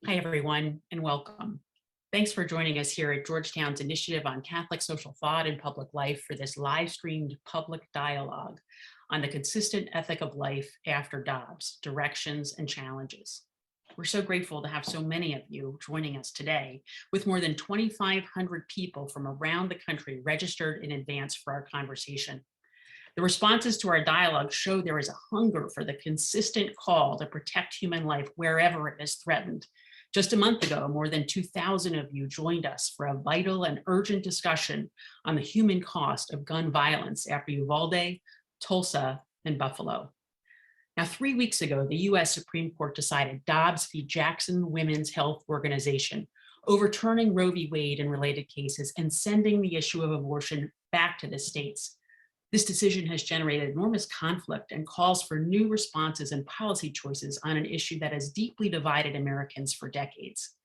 Hi, everyone, and welcome. Thanks for joining us here at Georgetown's Initiative on Catholic Social Thought and Public Life for this live-streamed public dialogue on the consistent ethic of life after Dobbs, directions and challenges. We're so grateful to have so many of you joining us today, with more than 2,500 people from around the country registered in advance for our conversation. The responses to our dialogue show there is a hunger for the consistent call to protect human life wherever it is threatened. Just a month ago, more than 2,000 of you joined us for a vital and urgent discussion on the human cost of gun violence after Uvalde, Tulsa, and Buffalo. Now, 3 weeks ago, the US Supreme Court decided Dobbs v. Jackson Women's Health Organization, overturning Roe v. Wade and related cases and sending the issue of abortion back to the states. This decision has generated enormous conflict and calls for new responses and policy choices on an issue that has deeply divided Americans for decades.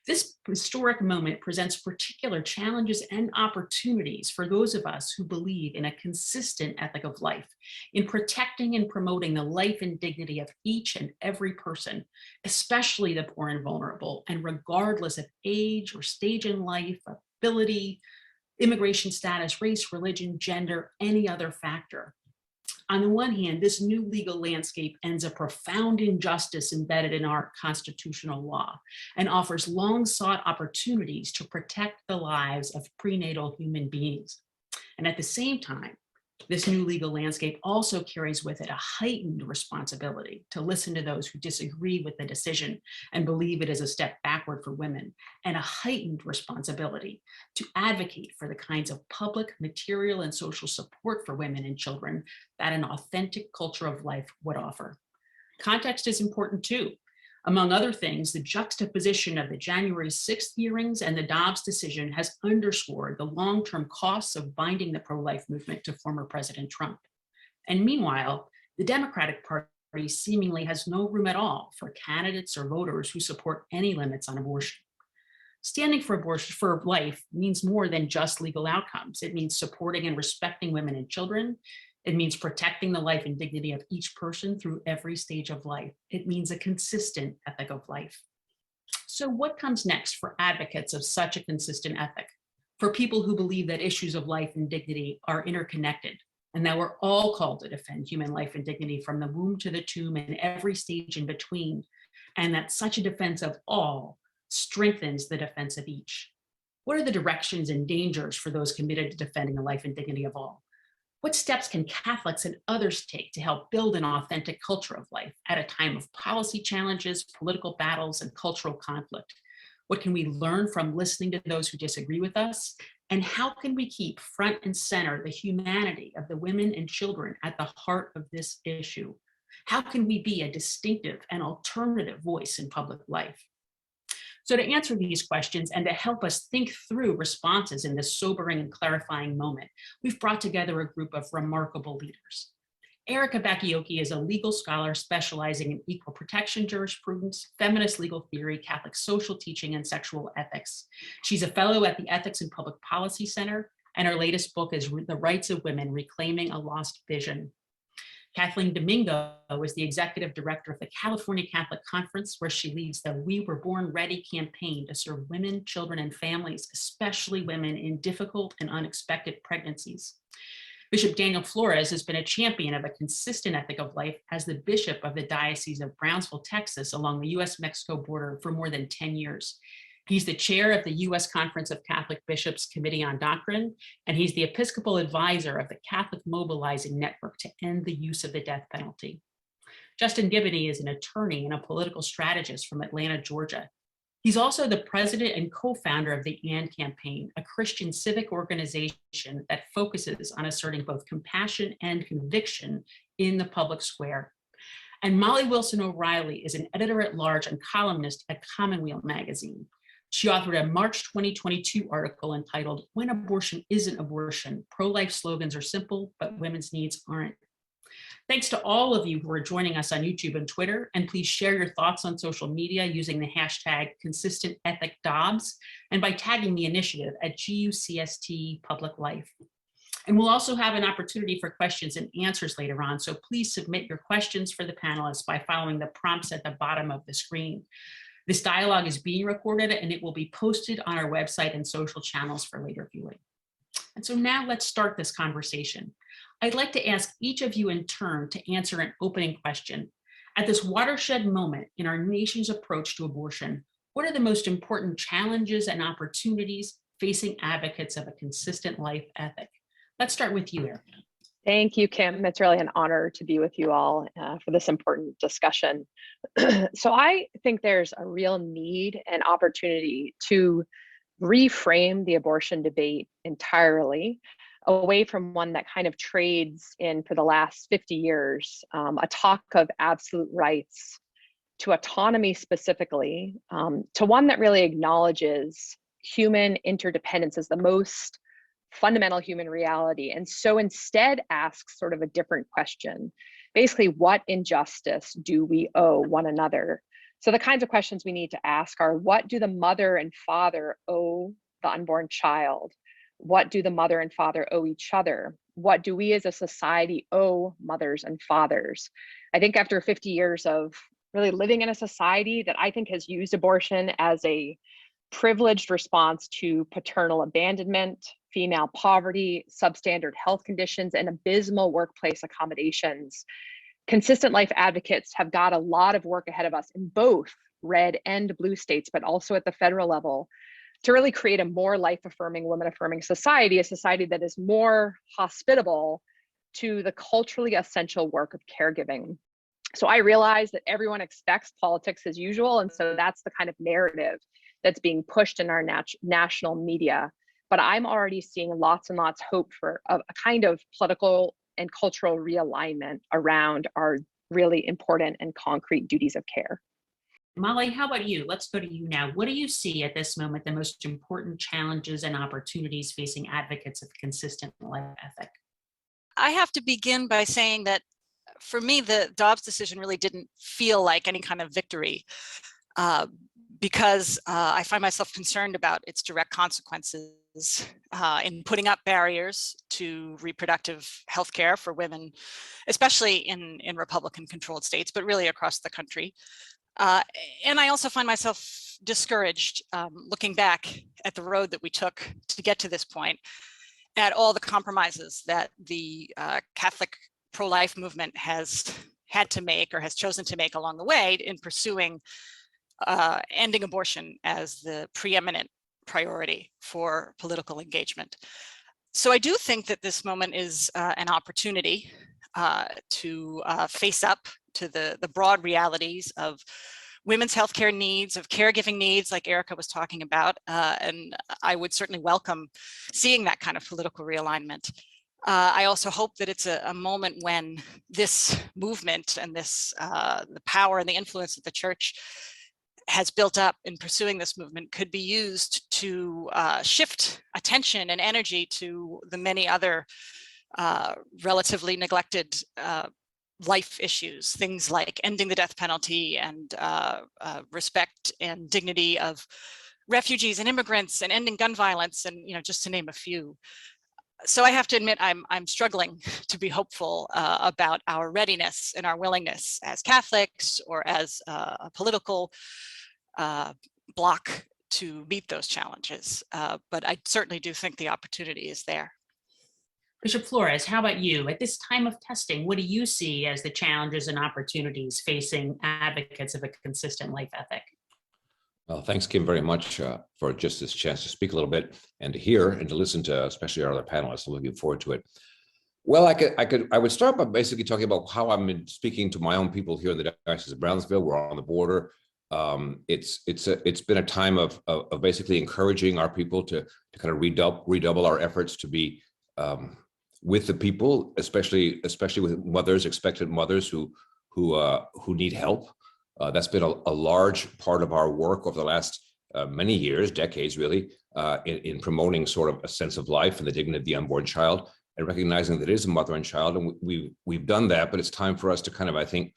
This historic moment presents particular challenges and opportunities for those of us who believe in a consistent ethic of life, in protecting and promoting the life and dignity of each and every person, especially the poor and vulnerable, and regardless of age or stage in life, ability, immigration status, race, religion, gender, any other factor. On the one hand, this new legal landscape ends a profound injustice embedded in our constitutional law and offers long sought opportunities to protect the lives of prenatal human beings. And at the same time, this new legal landscape also carries with it a heightened responsibility to listen to those who disagree with the decision and believe it is a step backward for women, and a heightened responsibility to advocate for the kinds of public, material, and social support for women and children that an authentic culture of life would offer. Context is important too. Among other things, the juxtaposition of the January 6th hearings and the Dobbs decision has underscored the long-term costs of binding the pro-life movement to former President Trump. And meanwhile, the Democratic Party seemingly has no room at all for candidates or voters who support any limits on abortion. Standing for abortion for life means more than just legal outcomes. It means supporting and respecting women and children. It means protecting the life and dignity of each person through every stage of life. It means a consistent ethic of life. So what comes next for advocates of such a consistent ethic? For people who believe that issues of life and dignity are interconnected and that we're all called to defend human life and dignity from the womb to the tomb and every stage in between, and that such a defense of all strengthens the defense of each. What are the directions and dangers for those committed to defending the life and dignity of all? What steps can Catholics and others take to help build an authentic culture of life at a time of policy challenges, political battles, and cultural conflict? What can we learn from listening to those who disagree with us? And how can we keep front and center the humanity of the women and children at the heart of this issue? How can we be a distinctive and alternative voice in public life? So to answer these questions and to help us think through responses in this sobering and clarifying moment, we've brought together a group of remarkable leaders. Erica Bakioki is a legal scholar specializing in equal protection jurisprudence, feminist legal theory, Catholic social teaching, and sexual ethics. She's a fellow at the Ethics and Public Policy Center, and her latest book is The Rights of Women, Reclaiming a Lost Vision. Kathleen Domingo is the executive director of the California Catholic Conference, where she leads the We Were Born Ready campaign to serve women, children, and families, especially women in difficult and unexpected pregnancies. Bishop Daniel Flores has been a champion of a consistent ethic of life as the bishop of the Diocese of Brownsville, Texas, along the US-Mexico border for more than 10 years. He's the chair of the U.S. Conference of Catholic Bishops Committee on Doctrine, and he's the Episcopal advisor of the Catholic Mobilizing Network to end the use of the death penalty. Justin Giboney is an attorney and a political strategist from Atlanta, Georgia. He's also the president and co-founder of the AND Campaign, a Christian civic organization that focuses on asserting both compassion and conviction in the public square. And Molly Wilson O'Reilly is an editor-at-large and columnist at Commonweal magazine. She authored a March 2022 article entitled When Abortion Isn't Abortion, Pro-Life Slogans Are Simple, but Women's Needs Aren't. Thanks to all of you who are joining us on YouTube and Twitter, and please share your thoughts on social media using the hashtag #ConsistentEthicDobbs and by tagging the initiative at GUCST Public Life. And we'll also have an opportunity for questions and answers later on, so please submit your questions for the panelists by following the prompts at the bottom of the screen. This dialogue is being recorded and it will be posted on our website and social channels for later viewing. And so now let's start this conversation. I'd like to ask each of you in turn to answer an opening question. At this watershed moment in our nation's approach to abortion, what are the most important challenges and opportunities facing advocates of a consistent life ethic? Let's start with you, Erica. Thank you, Kim. It's really an honor to be with you all for this important discussion. So I think there's a real need and opportunity to reframe the abortion debate entirely away from one that kind of trades in for the last 50 years, a talk of absolute rights to autonomy specifically, to one that really acknowledges human interdependence as the most fundamental human reality. And so instead asks sort of a different question. Basically, what injustice do we owe one another? So the kinds of questions we need to ask are, what do the mother and father owe the unborn child? What do the mother and father owe each other? What do we as a society owe mothers and fathers? I think after 50 years of really living in a society that I think has used abortion as a privileged response to paternal abandonment, female poverty, substandard health conditions, and abysmal workplace accommodations, consistent life advocates have got a lot of work ahead of us in both red and blue states, but also at the federal level, to really create a more life-affirming, women-affirming society, a society that is more hospitable to the culturally essential work of caregiving. So I realize that everyone expects politics as usual, and so that's the kind of narrative that's being pushed in our national media. But I'm already seeing lots and lots of hope for a kind of political and cultural realignment around our really important and concrete duties of care. Molly, how about you? Let's go to you now. What do you see at this moment the most important challenges and opportunities facing advocates of consistent life ethic? I have to begin by saying that for me, the Dobbs decision really didn't feel like any kind of victory because I find myself concerned about its direct consequences in putting up barriers to reproductive health care for women, especially in Republican-controlled states, but really across the country. And I also find myself discouraged looking back at the road that we took to get to this point, at all the compromises that the Catholic pro-life movement has had to make or has chosen to make along the way in pursuing ending abortion as the preeminent priority for political engagement. So I do think that this moment is an opportunity to face up to the broad realities of women's healthcare needs, of caregiving needs, like Erica was talking about, and I would certainly welcome seeing that kind of political realignment. I also hope that it's a moment when this movement and this the power and the influence that the church has built up in pursuing this movement could be used to shift attention and energy to the many other relatively neglected life issues, things like ending the death penalty and respect and dignity of refugees and immigrants and ending gun violence, and just to name a few. So I have to admit I'm struggling to be hopeful about our readiness and our willingness as Catholics or as a political bloc to meet those challenges. But I certainly do think the opportunity is there. Bishop Flores, how about you? At this time of testing, what do you see as the challenges and opportunities facing advocates of a consistent life ethic? Well, thanks, Kim, very much for just this chance to speak a little bit and to hear and to listen to, especially our other panelists. I'm looking forward to it. Well, I would start by basically talking about how I've been speaking to my own people here in the Diocese of Brownsville. We're on the border. It's been a time of basically encouraging our people to kind of redouble our efforts to be with the people, especially with mothers, expectant mothers who need help. That's been a large part of our work over the last many years, decades really, in promoting sort of a sense of life and the dignity of the unborn child, and recognizing that it is a mother and child. And we've done that, but it's time for us to kind of, I think,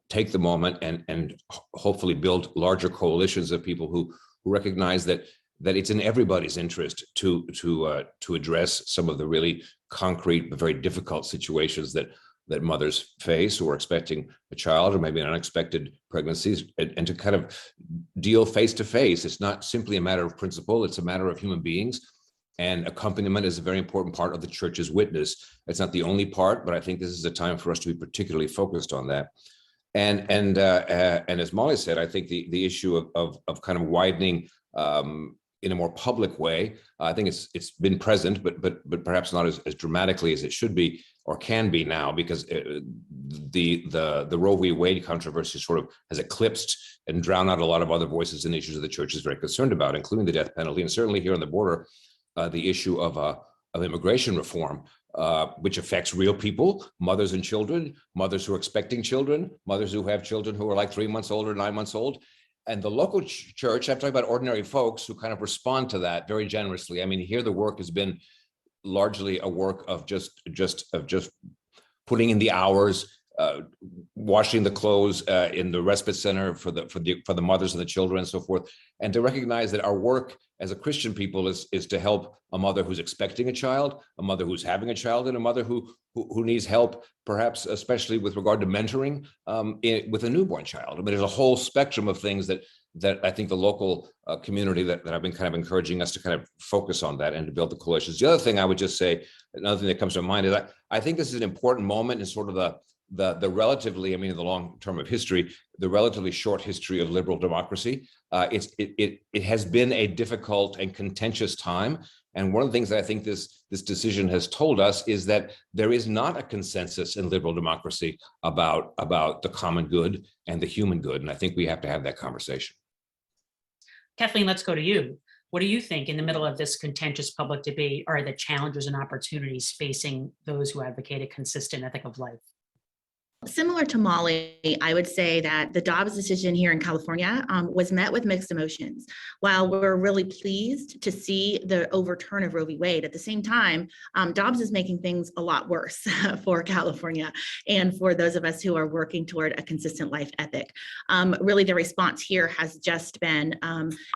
take the moment and hopefully build larger coalitions of people who recognize that it's in everybody's interest to address some of the really concrete but very difficult situations that that mothers face who are expecting a child or maybe an unexpected pregnancies, and to kind of deal face to face. It's not simply a matter of principle, it's a matter of human beings. And accompaniment is a very important part of the church's witness. It's not the only part, but I think this is a time for us to be particularly focused on that. And as Molly said, I think the issue of kind of widening in a more public way, I think it's been present, but perhaps not as dramatically as it should be or can be now, because the Roe v. Wade controversy sort of has eclipsed and drowned out a lot of other voices and issues that the church is very concerned about, including the death penalty, and certainly here on the border, the issue of immigration reform, which affects real people, mothers and children, mothers who are expecting children, mothers who have children who are like 3 months old or 9 months old. And the local church, I'm talking about ordinary folks who kind of respond to that very generously. I mean, here the work has been largely a work of just putting in the hours, washing the clothes in the respite center for the mothers and the children and so forth, and to recognize that our work as a Christian people is to help a mother who's expecting a child, a mother who's having a child, and a mother who needs help, perhaps especially with regard to mentoring with a newborn child. I mean, there's a whole spectrum of things that I think the local community that I've been kind of encouraging us to kind of focus on that and to build the coalitions. The other thing I would just say, another thing that comes to mind is I think this is an important moment in sort of the relatively, I mean, in the long term of history, the relatively short history of liberal democracy. It has been a difficult and contentious time. And one of the things that I think this decision has told us is that there is not a consensus in liberal democracy about the common good and the human good. And I think we have to have that conversation. Kathleen, let's go to you. What do you think, in the middle of this contentious public debate, are the challenges and opportunities facing those who advocate a consistent ethic of life? Similar to Molly, I would say that the Dobbs decision here in California was met with mixed emotions. While we're really pleased to see the overturn of Roe v. Wade, at the same time, Dobbs is making things a lot worse for California and for those of us who are working toward a consistent life ethic. Really, the response here has just been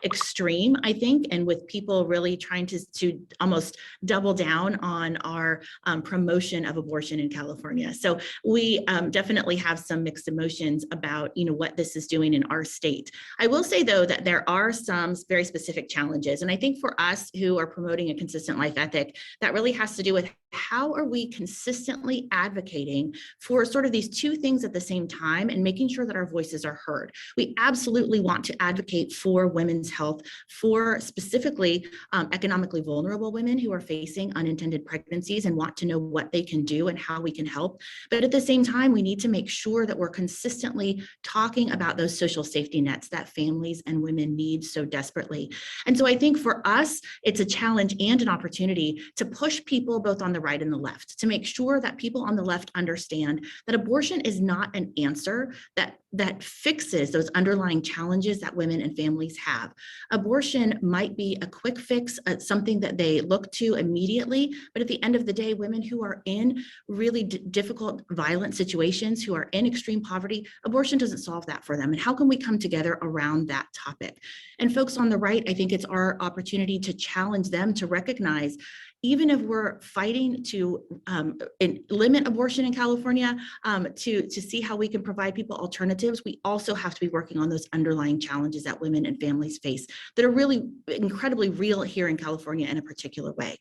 extreme, I think, and with people really trying to almost double down on our promotion of abortion in California. So we definitely have some mixed emotions about, what this is doing in our state. I will say, though, that there are some very specific challenges. And I think for us who are promoting a consistent life ethic, that really has to do with how are we consistently advocating for sort of these two things at the same time and making sure that our voices are heard. We absolutely want to advocate for women's health, for specifically economically vulnerable women who are facing unintended pregnancies and want to know what they can do and how we can help. But at the same time, we need to make sure that we're consistently talking about those social safety nets that families and women need so desperately. And so I think for us, it's a challenge and an opportunity to push people both on the right and the left, to make sure that people on the left understand that abortion is not an answer that fixes those underlying challenges that women and families have. Abortion might be a quick fix, something that they look to immediately, but at the end of the day, women who are in really difficult, violent situations, who are in extreme poverty, abortion doesn't solve that for them. And how can we come together around that topic? And folks on the right, I think it's our opportunity to challenge them to recognize, even if we're fighting to limit abortion in California, to see how we can provide people alternatives, we also have to be working on those underlying challenges that women and families face that are really incredibly real here in California in a particular way.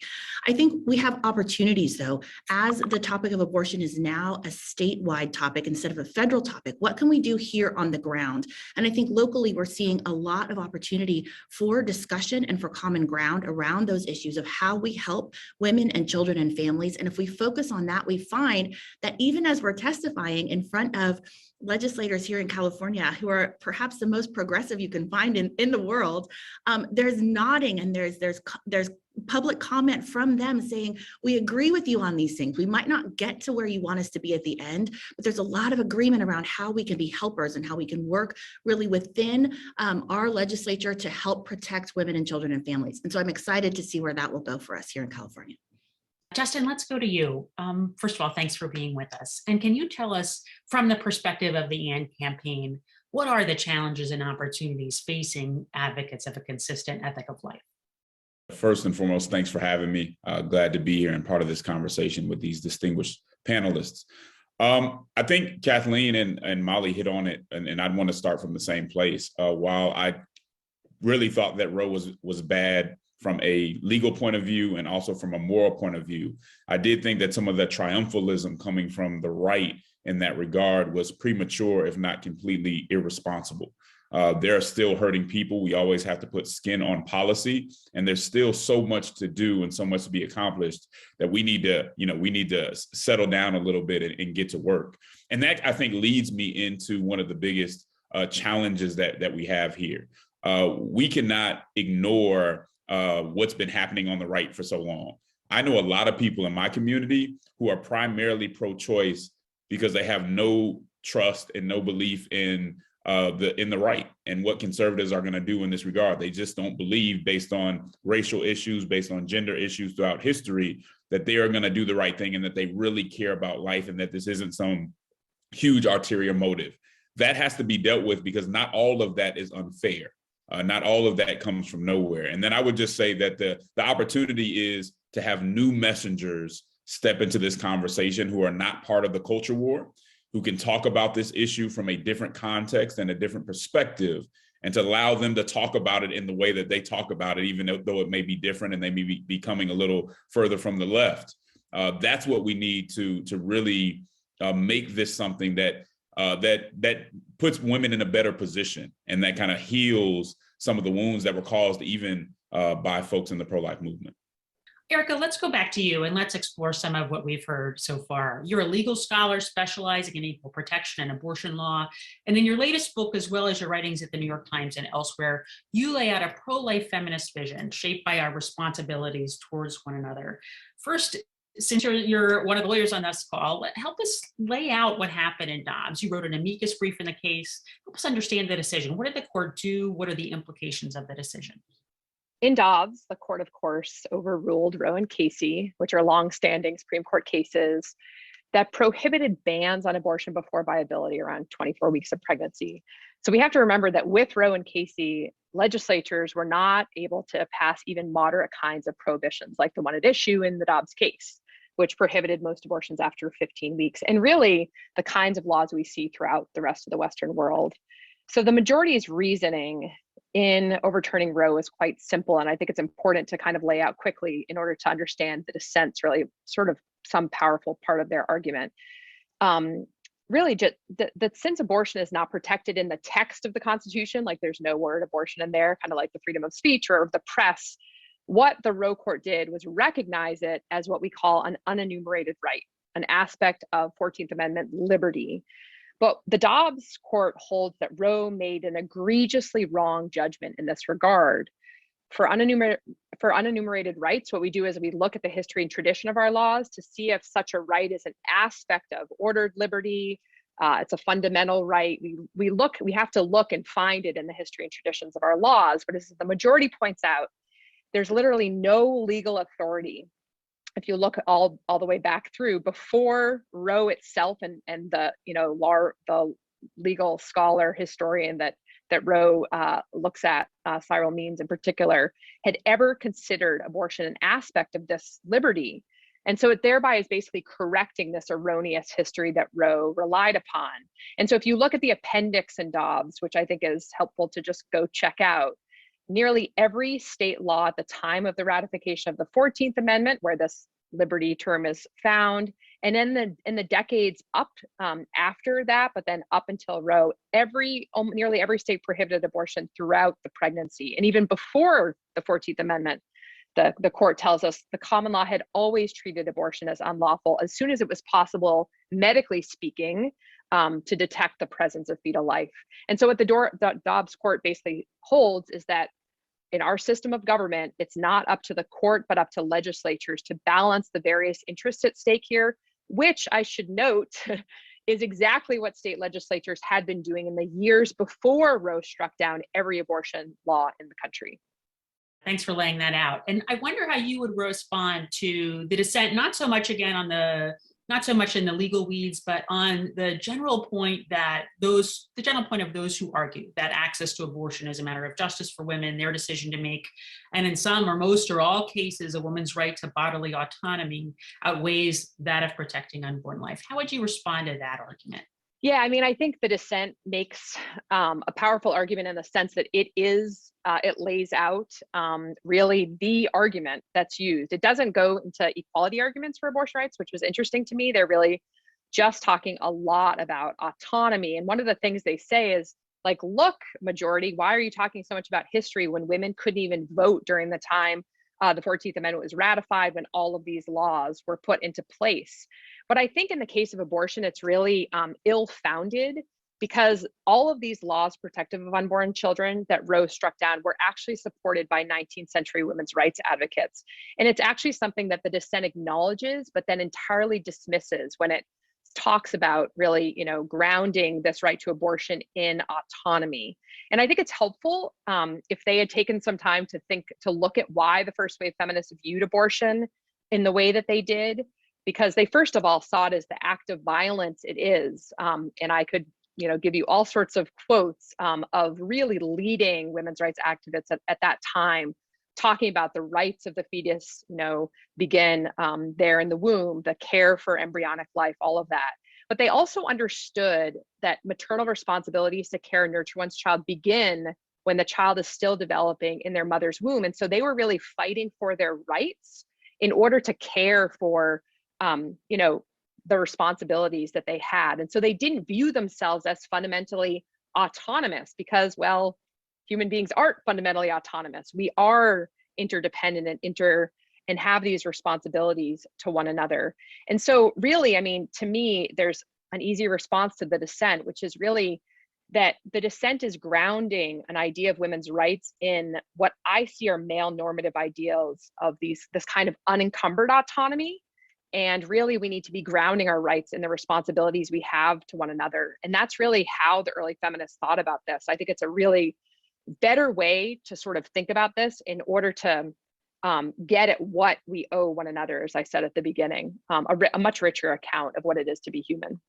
I think we have opportunities, though, as the topic of abortion is now a statewide topic instead of a federal topic. What can we do here on the ground? And I think locally, we're seeing a lot of opportunity for discussion and for common ground around those issues of how we help women and children and families. And if we focus on that, we find that even as we're testifying in front of legislators here in California, who are perhaps the most progressive you can find in the world, there's nodding and there's public comment from them saying, we agree with you on these things. We might not get to where you want us to be at the end, but there's a lot of agreement around how we can be helpers and how we can work really within our legislature to help protect women and children and families. And so I'm excited to see where that will go for us here in California. Justin, let's go to you. First of all, thanks for being with us. And can you tell us, from the perspective of the AND campaign, what are the challenges and opportunities facing advocates of a consistent ethic of life? First and foremost, thanks for having me. Glad to be here and part of this conversation with these distinguished panelists. I think Kathleen and Molly hit on it, and I'd want to start from the same place. While I really thought that Roe was bad from a legal point of view and also from a moral point of view, I did think that some of the triumphalism coming from the right in that regard was premature, if not completely irresponsible. There are still hurting people. We always have to put skin on policy, and there's still so much to do and so much to be accomplished that we need to settle down a little bit and get to work. And that, I think, leads me into one of the biggest challenges that we have here. We cannot ignore what's been happening on the right for so long. I know a lot of people in my community who are primarily pro-choice because they have no trust and no belief in the right and what conservatives are going to do in this regard. They just don't believe, based on racial issues, based on gender issues throughout history, that they are going to do the right thing and that they really care about life and that this isn't some huge ulterior motive. That has to be dealt with because not all of that is unfair. Not all of that comes from nowhere. And then I would just say that the opportunity is to have new messengers step into this conversation who are not part of the culture war, who can talk about this issue from a different context and a different perspective, and to allow them to talk about it in the way that they talk about it, even though it may be different and they may be coming a little further from the left. That's what we need to really make this something that puts women in a better position and that kind of heals some of the wounds that were caused even by folks in the pro-life movement. Erica, let's go back to you and let's explore some of what we've heard so far. You're a legal scholar specializing in equal protection and abortion law. And in your latest book, as well as your writings at the New York Times and elsewhere, you lay out a pro-life feminist vision shaped by our responsibilities towards one another. First, since you're one of the lawyers on this call, help us lay out what happened in Dobbs. You wrote an amicus brief in the case. Help us understand the decision. What did the court do? What are the implications of the decision? In Dobbs, the court, of course, overruled Roe and Casey, which are longstanding Supreme Court cases that prohibited bans on abortion before viability around 24 weeks of pregnancy. So we have to remember that with Roe and Casey, legislatures were not able to pass even moderate kinds of prohibitions like the one at issue in the Dobbs case, which prohibited most abortions after 15 weeks, and really the kinds of laws we see throughout the rest of the Western world. So the majority's reasoning in overturning Roe is quite simple, and I think it's important to kind of lay out quickly in order to understand the dissent's really sort of some powerful part of their argument. Really, just that since abortion is not protected in the text of the Constitution, like there's no word abortion in there, kind of like the freedom of speech or the press, what the Roe court did was recognize it as what we call an unenumerated right, an aspect of 14th Amendment liberty. But the Dobbs court holds that Roe made an egregiously wrong judgment in this regard. For unenumerated rights, what we do is we look at the history and tradition of our laws to see if such a right is an aspect of ordered liberty. It's a fundamental right. We have to look and find it in the history and traditions of our laws. But as the majority points out, there's literally no legal authority. If you look all the way back through before Roe itself and the the legal scholar historian that Roe looks at, Cyril Means in particular, had ever considered abortion an aspect of this liberty. And so it thereby is basically correcting this erroneous history that Roe relied upon. And so if you look at the appendix in Dobbs, which I think is helpful to just go check out, nearly every state law at the time of the ratification of the 14th Amendment, where this liberty term is found, and then in the decades up after that, but then up until Roe, nearly every state prohibited abortion throughout the pregnancy. And even before the 14th Amendment, the court tells us the common law had always treated abortion as unlawful as soon as it was possible, medically speaking, to detect the presence of fetal life. And so what the Dobbs court basically holds is that in our system of government, it's not up to the court, but up to legislatures to balance the various interests at stake here, which I should note is exactly what state legislatures had been doing in the years before Roe struck down every abortion law in the country. Thanks for laying that out. And I wonder how you would respond to the dissent, not so much again on the not so much in the legal weeds, but on the general point that the general point of those who argue that access to abortion is a matter of justice for women, their decision to make, and in some or most or all cases, a woman's right to bodily autonomy outweighs that of protecting unborn life. How would you respond to that argument? Yeah, I mean, I think the dissent makes a powerful argument in the sense that it lays out really the argument that's used. It doesn't go into equality arguments for abortion rights, which was interesting to me. They're really just talking a lot about autonomy. And one of the things they say is like, look, majority, why are you talking so much about history when women couldn't even vote during the time the 14th Amendment was ratified, when all of these laws were put into place? But I think in the case of abortion, it's really ill-founded, because all of these laws protective of unborn children that Roe struck down were actually supported by 19th century women's rights advocates. And it's actually something that the dissent acknowledges, but then entirely dismisses when it talks about really, grounding this right to abortion in autonomy. And I think it's helpful if they had taken some time to look at why the first wave feminists viewed abortion in the way that they did, because they first of all saw it as the act of violence it is. And I could, give you all sorts of quotes of really leading women's rights activists at that time, talking about the rights of the fetus, begin there in the womb, the care for embryonic life, all of that. But they also understood that maternal responsibilities to care and nurture one's child begin when the child is still developing in their mother's womb. And so they were really fighting for their rights in order to care for, the responsibilities that they had. And so they didn't view themselves as fundamentally autonomous because, well, human beings aren't fundamentally autonomous. We are interdependent and have these responsibilities to one another. And so really, I mean, to me, there's an easy response to the dissent, which is really that the dissent is grounding an idea of women's rights in what I see are male normative ideals of this kind of unencumbered autonomy. And really, we need to be grounding our rights in the responsibilities we have to one another. And that's really how the early feminists thought about this. I think it's a really better way to sort of think about this in order to get at what we owe one another, as I said at the beginning, a much richer account of what it is to be human.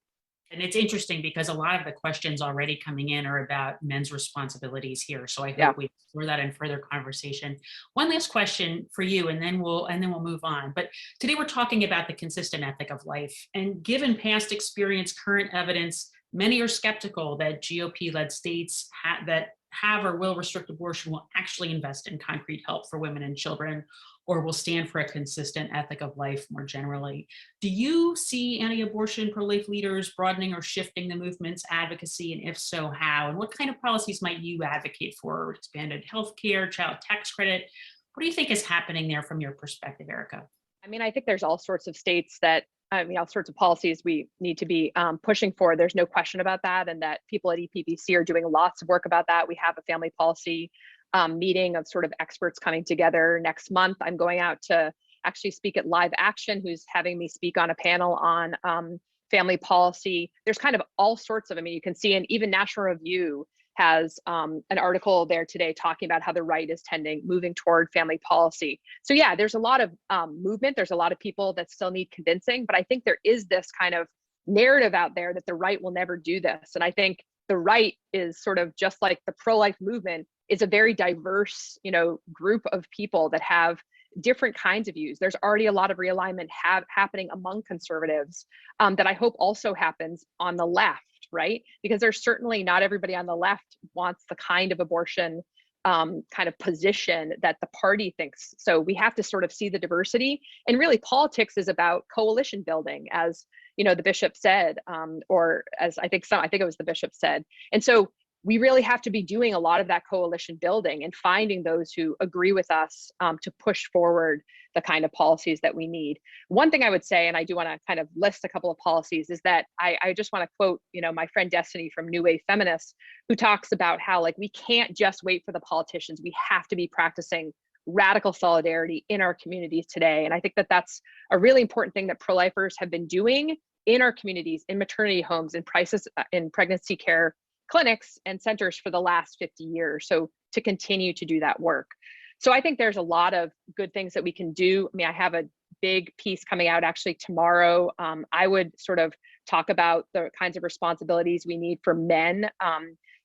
And it's interesting because a lot of the questions already coming in are about men's responsibilities here. So I hope Yeah. we explore that in further conversation. One last question for you, and then we'll move on. But today we're talking about the consistent ethic of life. And given past experience, current evidence, many are skeptical that GOP-led states that have or will restrict abortion will actually invest in concrete help for women and children, or will stand for a consistent ethic of life more generally. Do you see anti-abortion pro-life leaders broadening or shifting the movement's advocacy? And if so, how? And what kind of policies might you advocate for? Expanded healthcare, child tax credit? What do you think is happening there from your perspective, Erica? I mean, I think there's all sorts of states that, all sorts of policies we need to be pushing for. There's no question about that, and that people at EPBC are doing lots of work about that. We have a family policy meeting of sort of experts coming together next month. I'm going out to actually speak at Live Action, who's having me speak on a panel on family policy. There's kind of all sorts of, you can see, and even National Review has an article there today talking about how the right is moving toward family policy. So yeah, there's a lot of movement. There's a lot of people that still need convincing, but I think there is this kind of narrative out there that the right will never do this. And I think the right is sort of just like the pro-life movement is a very diverse, group of people that have different kinds of views. There's already a lot of realignment happening among conservatives that I hope also happens on the left, right? Because there's certainly not everybody on the left wants the kind of abortion kind of position that the party thinks. So we have to sort of see the diversity. And really, politics is about coalition building, as the bishop said, or as I think it was the bishop said. And so we really have to be doing a lot of that coalition building and finding those who agree with us to push forward the kind of policies that we need. One thing I would say, and I do want to kind of list a couple of policies, is that I just want to quote, my friend Destiny from New Wave Feminists, who talks about how we can't just wait for the politicians. We have to be practicing radical solidarity in our communities today. And I think that that's a really important thing that pro-lifers have been doing in our communities, in maternity homes, in pregnancy care clinics and centers for the last 50 years. So to continue to do that work. So I think there's a lot of good things that we can do. I have a big piece coming out actually tomorrow. I would sort of talk about the kinds of responsibilities we need for men,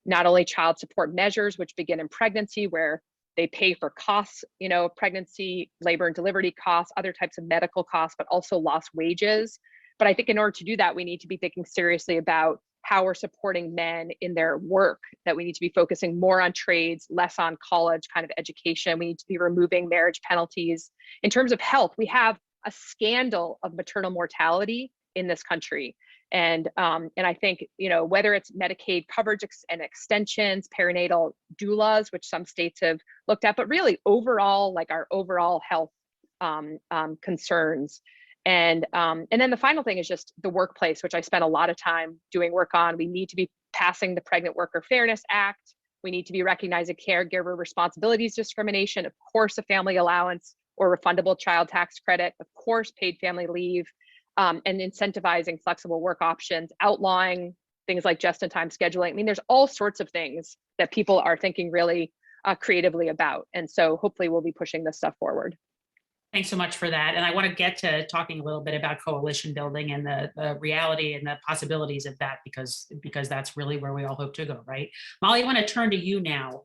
not only child support measures, which begin in pregnancy, where they pay for costs, you know, of pregnancy, labor and delivery costs, other types of medical costs, but also lost wages. But I think in order to do that, we need to be thinking seriously about how we're supporting men in their work, that we need to be focusing more on trades, less on college kind of education. We need to be removing marriage penalties. In terms of health, we have a scandal of maternal mortality in this country. And I think, you know, whether it's Medicaid coverage and extensions, perinatal doulas, which some states have looked at, but really overall, like our overall health concerns. And then the final thing is just the workplace, which I spent a lot of time doing work on. We need to be passing the Pregnant Worker Fairness Act. We need to be recognizing caregiver responsibilities discrimination, of course, a family allowance or refundable child tax credit, of course, paid family leave, and incentivizing flexible work options, outlawing things like just-in-time scheduling. I mean, there's all sorts of things that people are thinking really creatively about. And so hopefully we'll be pushing this stuff forward. Thanks so much for that. And I want to get to talking a little bit about coalition building and the reality and the possibilities of that, because that's really where we all hope to go, right? Molly, I want to turn to you now.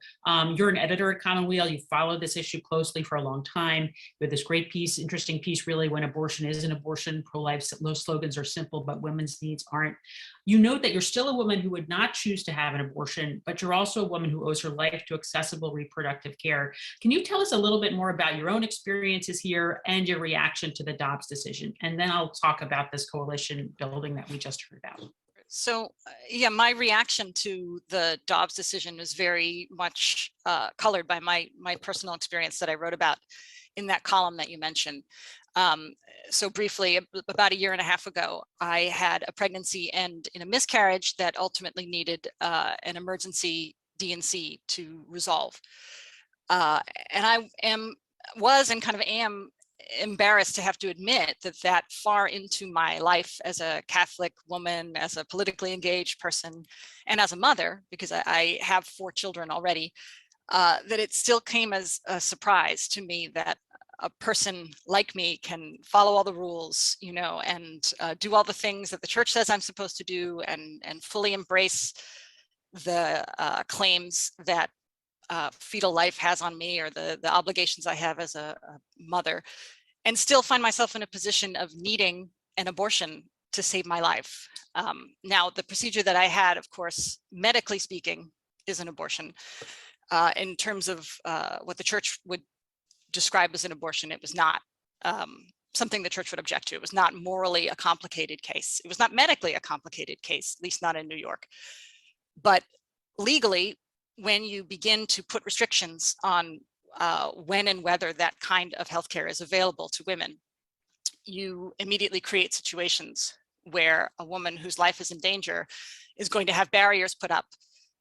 You're an editor at Commonweal. You followed this issue closely for a long time. You had this great piece, interesting piece, really, when abortion is an abortion. Pro-life slogans are simple, but women's needs aren't. You note that you're still a woman who would not choose to have an abortion, but you're also a woman who owes her life to accessible reproductive care. Can you tell us a little bit more about your own experiences here and your reaction to the Dobbs decision? And then I'll talk about this coalition building that we just heard about. So yeah, my reaction to the Dobbs decision was very much colored by my personal experience that I wrote about in that column that you mentioned. So briefly, about 1.5 years ago, I had a pregnancy end in a miscarriage that ultimately needed an emergency D&C to resolve. And I was and kind of am embarrassed to have to admit that far into my life as a Catholic woman, as a politically engaged person, and as a mother, because I have 4 children already, that it still came as a surprise to me that a person like me can follow all the rules, you know, and do all the things that the church says I'm supposed to do, and fully embrace the claims that fetal life has on me, or the obligations I have as a mother, and still find myself in a position of needing an abortion to save my life. Now, the procedure that I had, of course, medically speaking, is an abortion. In terms of what the church would describe as an abortion, it was not something the church would object to. It was not morally a complicated case. It was not medically a complicated case, at least not in New York. But legally, when you begin to put restrictions on when and whether that kind of healthcare is available to women, you immediately create situations where a woman whose life is in danger is going to have barriers put up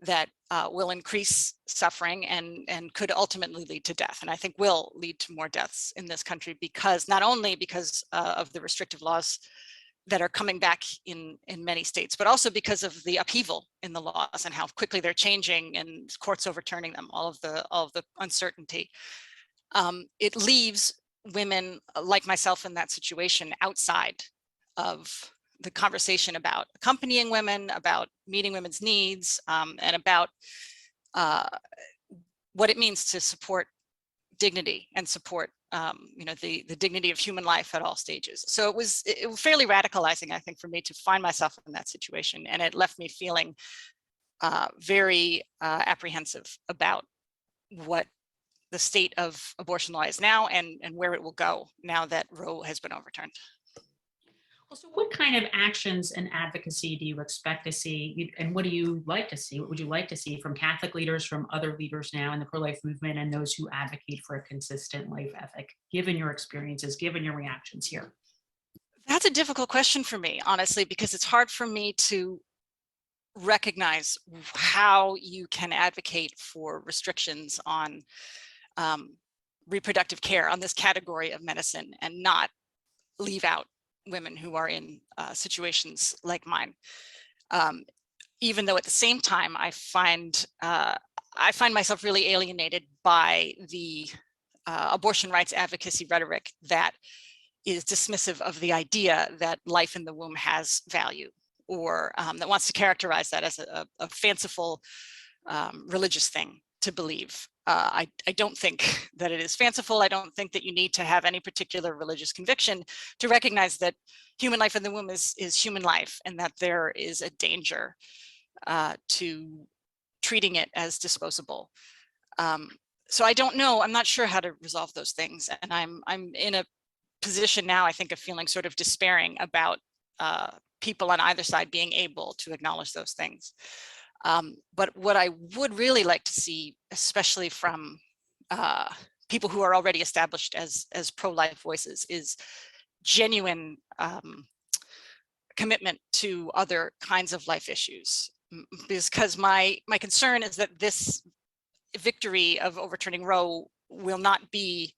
that will increase suffering and could ultimately lead to death. And I think will lead to more deaths in this country, because not only because of the restrictive laws that are coming back in many states, but also because of the upheaval in the laws and how quickly they're changing and courts overturning them, all of the uncertainty. It leaves women like myself in that situation outside of the conversation about accompanying women, about meeting women's needs, and about what it means to support dignity and support you know, the dignity of human life at all stages. So it was fairly radicalizing, I think, for me to find myself in that situation, and it left me feeling very apprehensive about what the state of abortion law is now, and where it will go now that Roe has been overturned. Well, so what kind of actions and advocacy do you expect to see, and what do you like to see? What would you like to see from Catholic leaders, from other leaders now in the pro-life movement, and those who advocate for a consistent life ethic, given your experiences, given your reactions here? That's a difficult question for me, honestly, because it's hard for me to recognize how you can advocate for restrictions on reproductive care, on this category of medicine, and not leave out women who are in situations like mine. Even though at the same time, I find myself really alienated by the abortion rights advocacy rhetoric that is dismissive of the idea that life in the womb has value, or that wants to characterize that as a fanciful religious thing to believe. I don't think that it is fanciful. I don't think that you need to have any particular religious conviction to recognize that human life in the womb is human life, and that there is a danger to treating it as disposable. So I don't know. I'm not sure how to resolve those things, and I'm in a position now, I think, of feeling sort of despairing about people on either side being able to acknowledge those things. But what I would really like to see, especially from people who are already established as pro-life voices, is genuine commitment to other kinds of life issues. Because my concern is that this victory of overturning Roe will not be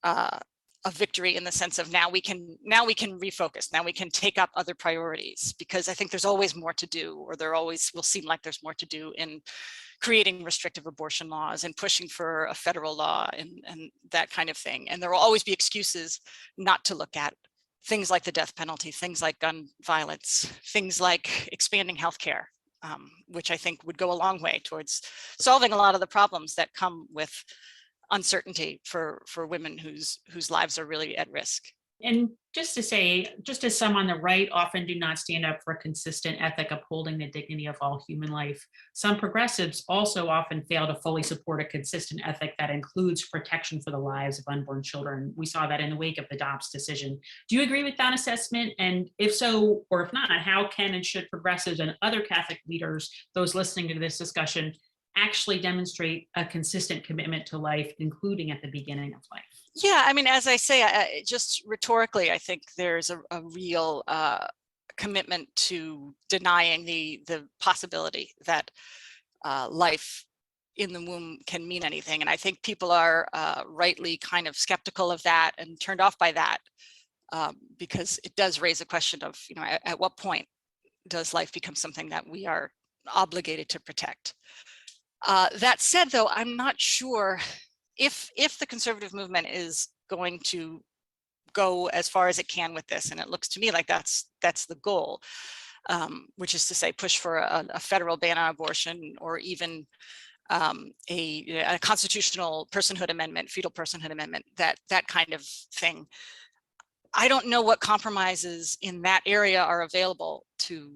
a victory in the sense of now we can refocus, now we can take up other priorities, because I think there's always more to do, or there always will seem like there's more to do in creating restrictive abortion laws and pushing for a federal law and that kind of thing. And there will always be excuses not to look at things like the death penalty, things like gun violence, things like expanding healthcare, which I think would go a long way towards solving a lot of the problems that come with uncertainty for women whose lives are really at risk. And just to say, just as some on the right often do not stand up for a consistent ethic upholding the dignity of all human life, some progressives also often fail to fully support a consistent ethic that includes protection for the lives of unborn children. We saw that in the wake of the Dobbs decision. Do you agree with that assessment? And if so, or if not, how can and should progressives and other Catholic leaders, those listening to this discussion, actually demonstrate a consistent commitment to life, including at the beginning of life? Yeah, I mean, as I say, just rhetorically, I think there's a real commitment to denying the possibility that life in the womb can mean anything. And I think people are rightly kind of skeptical of that and turned off by that, because it does raise a question of, you know, at what point does life become something that we are obligated to protect? That said, though, I'm not sure if the conservative movement is going to go as far as it can with this, and it looks to me like that's the goal, which is to say push for a federal ban on abortion, or even a constitutional personhood amendment, fetal personhood amendment, that kind of thing. I don't know what compromises in that area are available to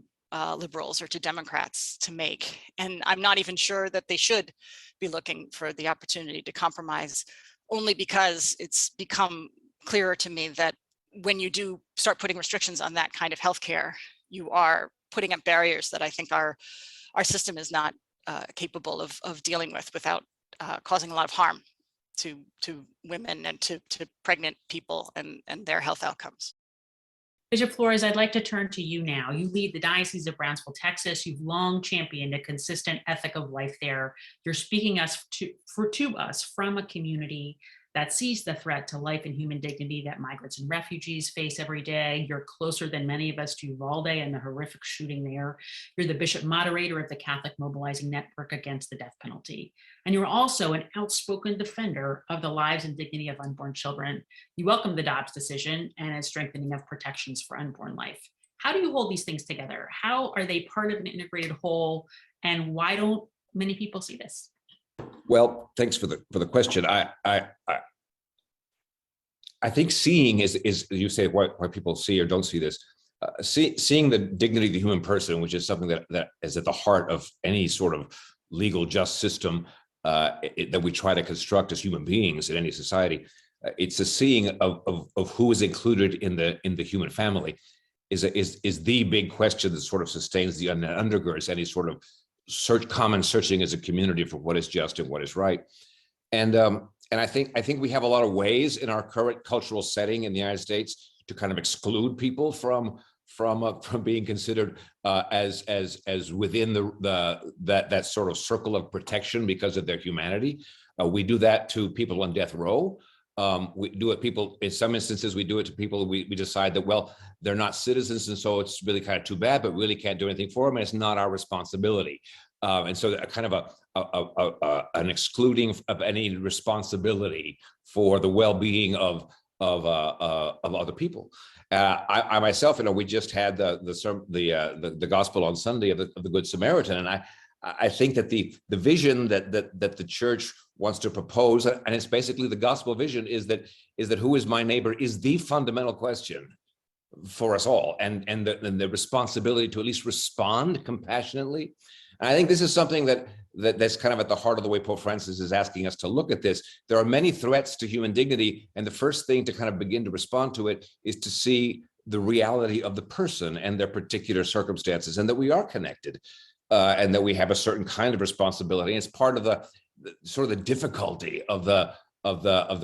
liberals or to Democrats to make. And I'm not even sure that they should be looking for the opportunity to compromise, only because it's become clearer to me that when you do start putting restrictions on that kind of healthcare, you are putting up barriers that I think our system is not capable of dealing with without causing a lot of harm to women and to pregnant people and their health outcomes. Bishop Flores, I'd like to turn to you now. You lead the Diocese of Brownsville, Texas. You've long championed a consistent ethic of life there. You're speaking to us from a community that sees the threat to life and human dignity that migrants and refugees face every day. You're closer than many of us to Uvalde and the horrific shooting there. You're the bishop moderator of the Catholic Mobilizing Network Against the Death Penalty. And you're also an outspoken defender of the lives and dignity of unborn children. You welcome the Dobbs decision and its strengthening of protections for unborn life. How do you hold these things together? How are they part of an integrated whole? And why don't many people see this? Well, thanks for the question. I think seeing is you say why people see or don't see this. Seeing the dignity of the human person, which is something that is at the heart of any sort of legal just system that we try to construct as human beings in any society. It's a seeing of who is included in the human family is the big question that sort of sustains the undergirds any sort of common searching as a community for what is just and what is right. And I think we have a lot of ways in our current cultural setting in the United States to kind of exclude people from being considered as within that sort of circle of protection because of their humanity. We do that to people on death row. We do it in some instances, we do it to people we decide that, well, they're not citizens, and so it's really kind of too bad, but really can't do anything for them, and it's not our responsibility. And so kind of an excluding of any responsibility for the well-being of of other people. I myself, we just had the gospel on Sunday of the Good Samaritan, and I think that the vision that the church wants to propose, and it's basically the gospel vision, is that who is my neighbor is the fundamental question for us all, and the responsibility to at least respond compassionately. And I think this is something that's kind of at the heart of the way Pope Francis is asking us to look at this. There are many threats to human dignity, and the first thing to kind of begin to respond to it is to see the reality of the person and their particular circumstances, and that we are connected, and that we have a certain kind of responsibility. And it's part of the sort of the difficulty of the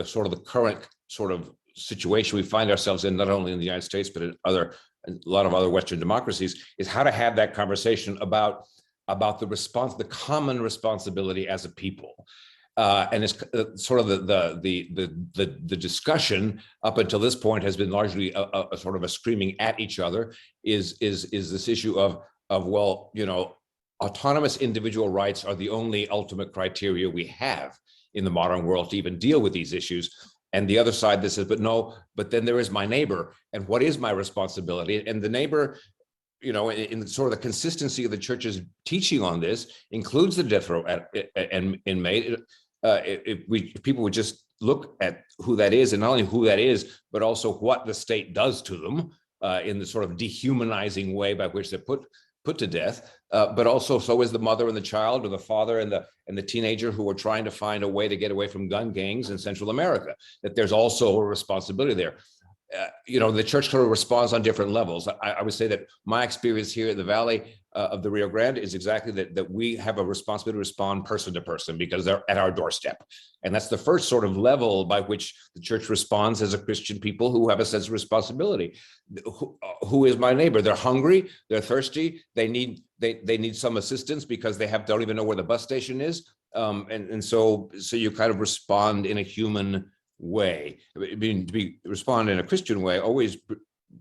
sort of the current sort of situation we find ourselves in, not only in the United States, but in a lot of other Western democracies, is how to have that conversation about the common responsibility as a people. And it's sort of the discussion up until this point has been largely a sort of a screaming at each other, is this issue of well, autonomous individual rights are the only ultimate criteria we have in the modern world to even deal with these issues. And the other side that says, but then there is my neighbor, and what is my responsibility? And the neighbor, in sort of the consistency of the church's teaching on this, includes the death row inmate. If people would just look at who that is, and not only who that is, but also what the state does to them in the sort of dehumanizing way by which they're put to death, but also so is the mother and the child, or the father and the teenager who are trying to find a way to get away from gun gangs in Central America. That there's also a responsibility there. The church sort of responds on different levels. I would say that my experience here in the Valley of the Rio Grande is exactly that we have a responsibility to respond person to person, because they're at our doorstep. And that's the first sort of level by which the church responds as a Christian people who have a sense of responsibility. Who is my neighbor? They're hungry, they're thirsty, they need some assistance because they don't even know where the bus station is. And so you kind of respond in a human way. I mean, respond in a Christian way always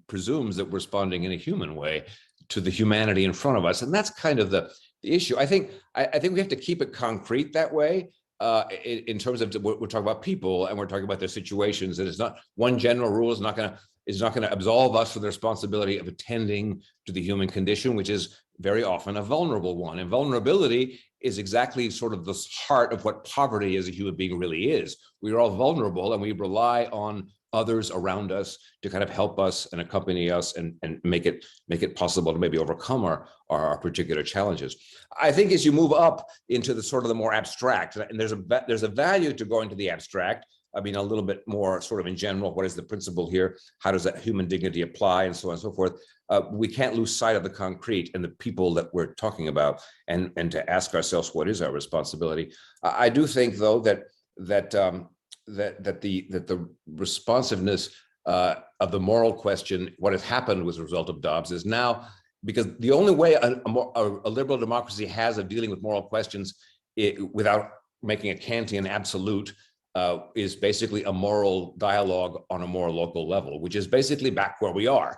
presumes that we're responding in a human way to the humanity in front of us, and that's kind of the issue. I think we have to keep it concrete that way. In terms of we're talking about people, and we're talking about their situations, and it's not one general rule is not going to absolve us from the responsibility of attending to the human condition, which is very often a vulnerable one. And vulnerability is exactly sort of the heart of what poverty as a human being really is. We are all vulnerable, and we rely on others around us to kind of help us and accompany us and make it possible to maybe overcome our particular challenges. I think as you move up into the sort of the more abstract, and there's a value to going to the abstract. I mean, a little bit more sort of in general, what is the principle here? How does that human dignity apply, and so on and so forth? We can't lose sight of the concrete and the people that we're talking about, and to ask ourselves, what is our responsibility? I do think, though, that the responsiveness of the moral question, what has happened as a result of Dobbs, is now, because the only way a liberal democracy has of dealing with moral questions without making a Kantian absolute is basically a moral dialogue on a more local level, which is basically back where we are.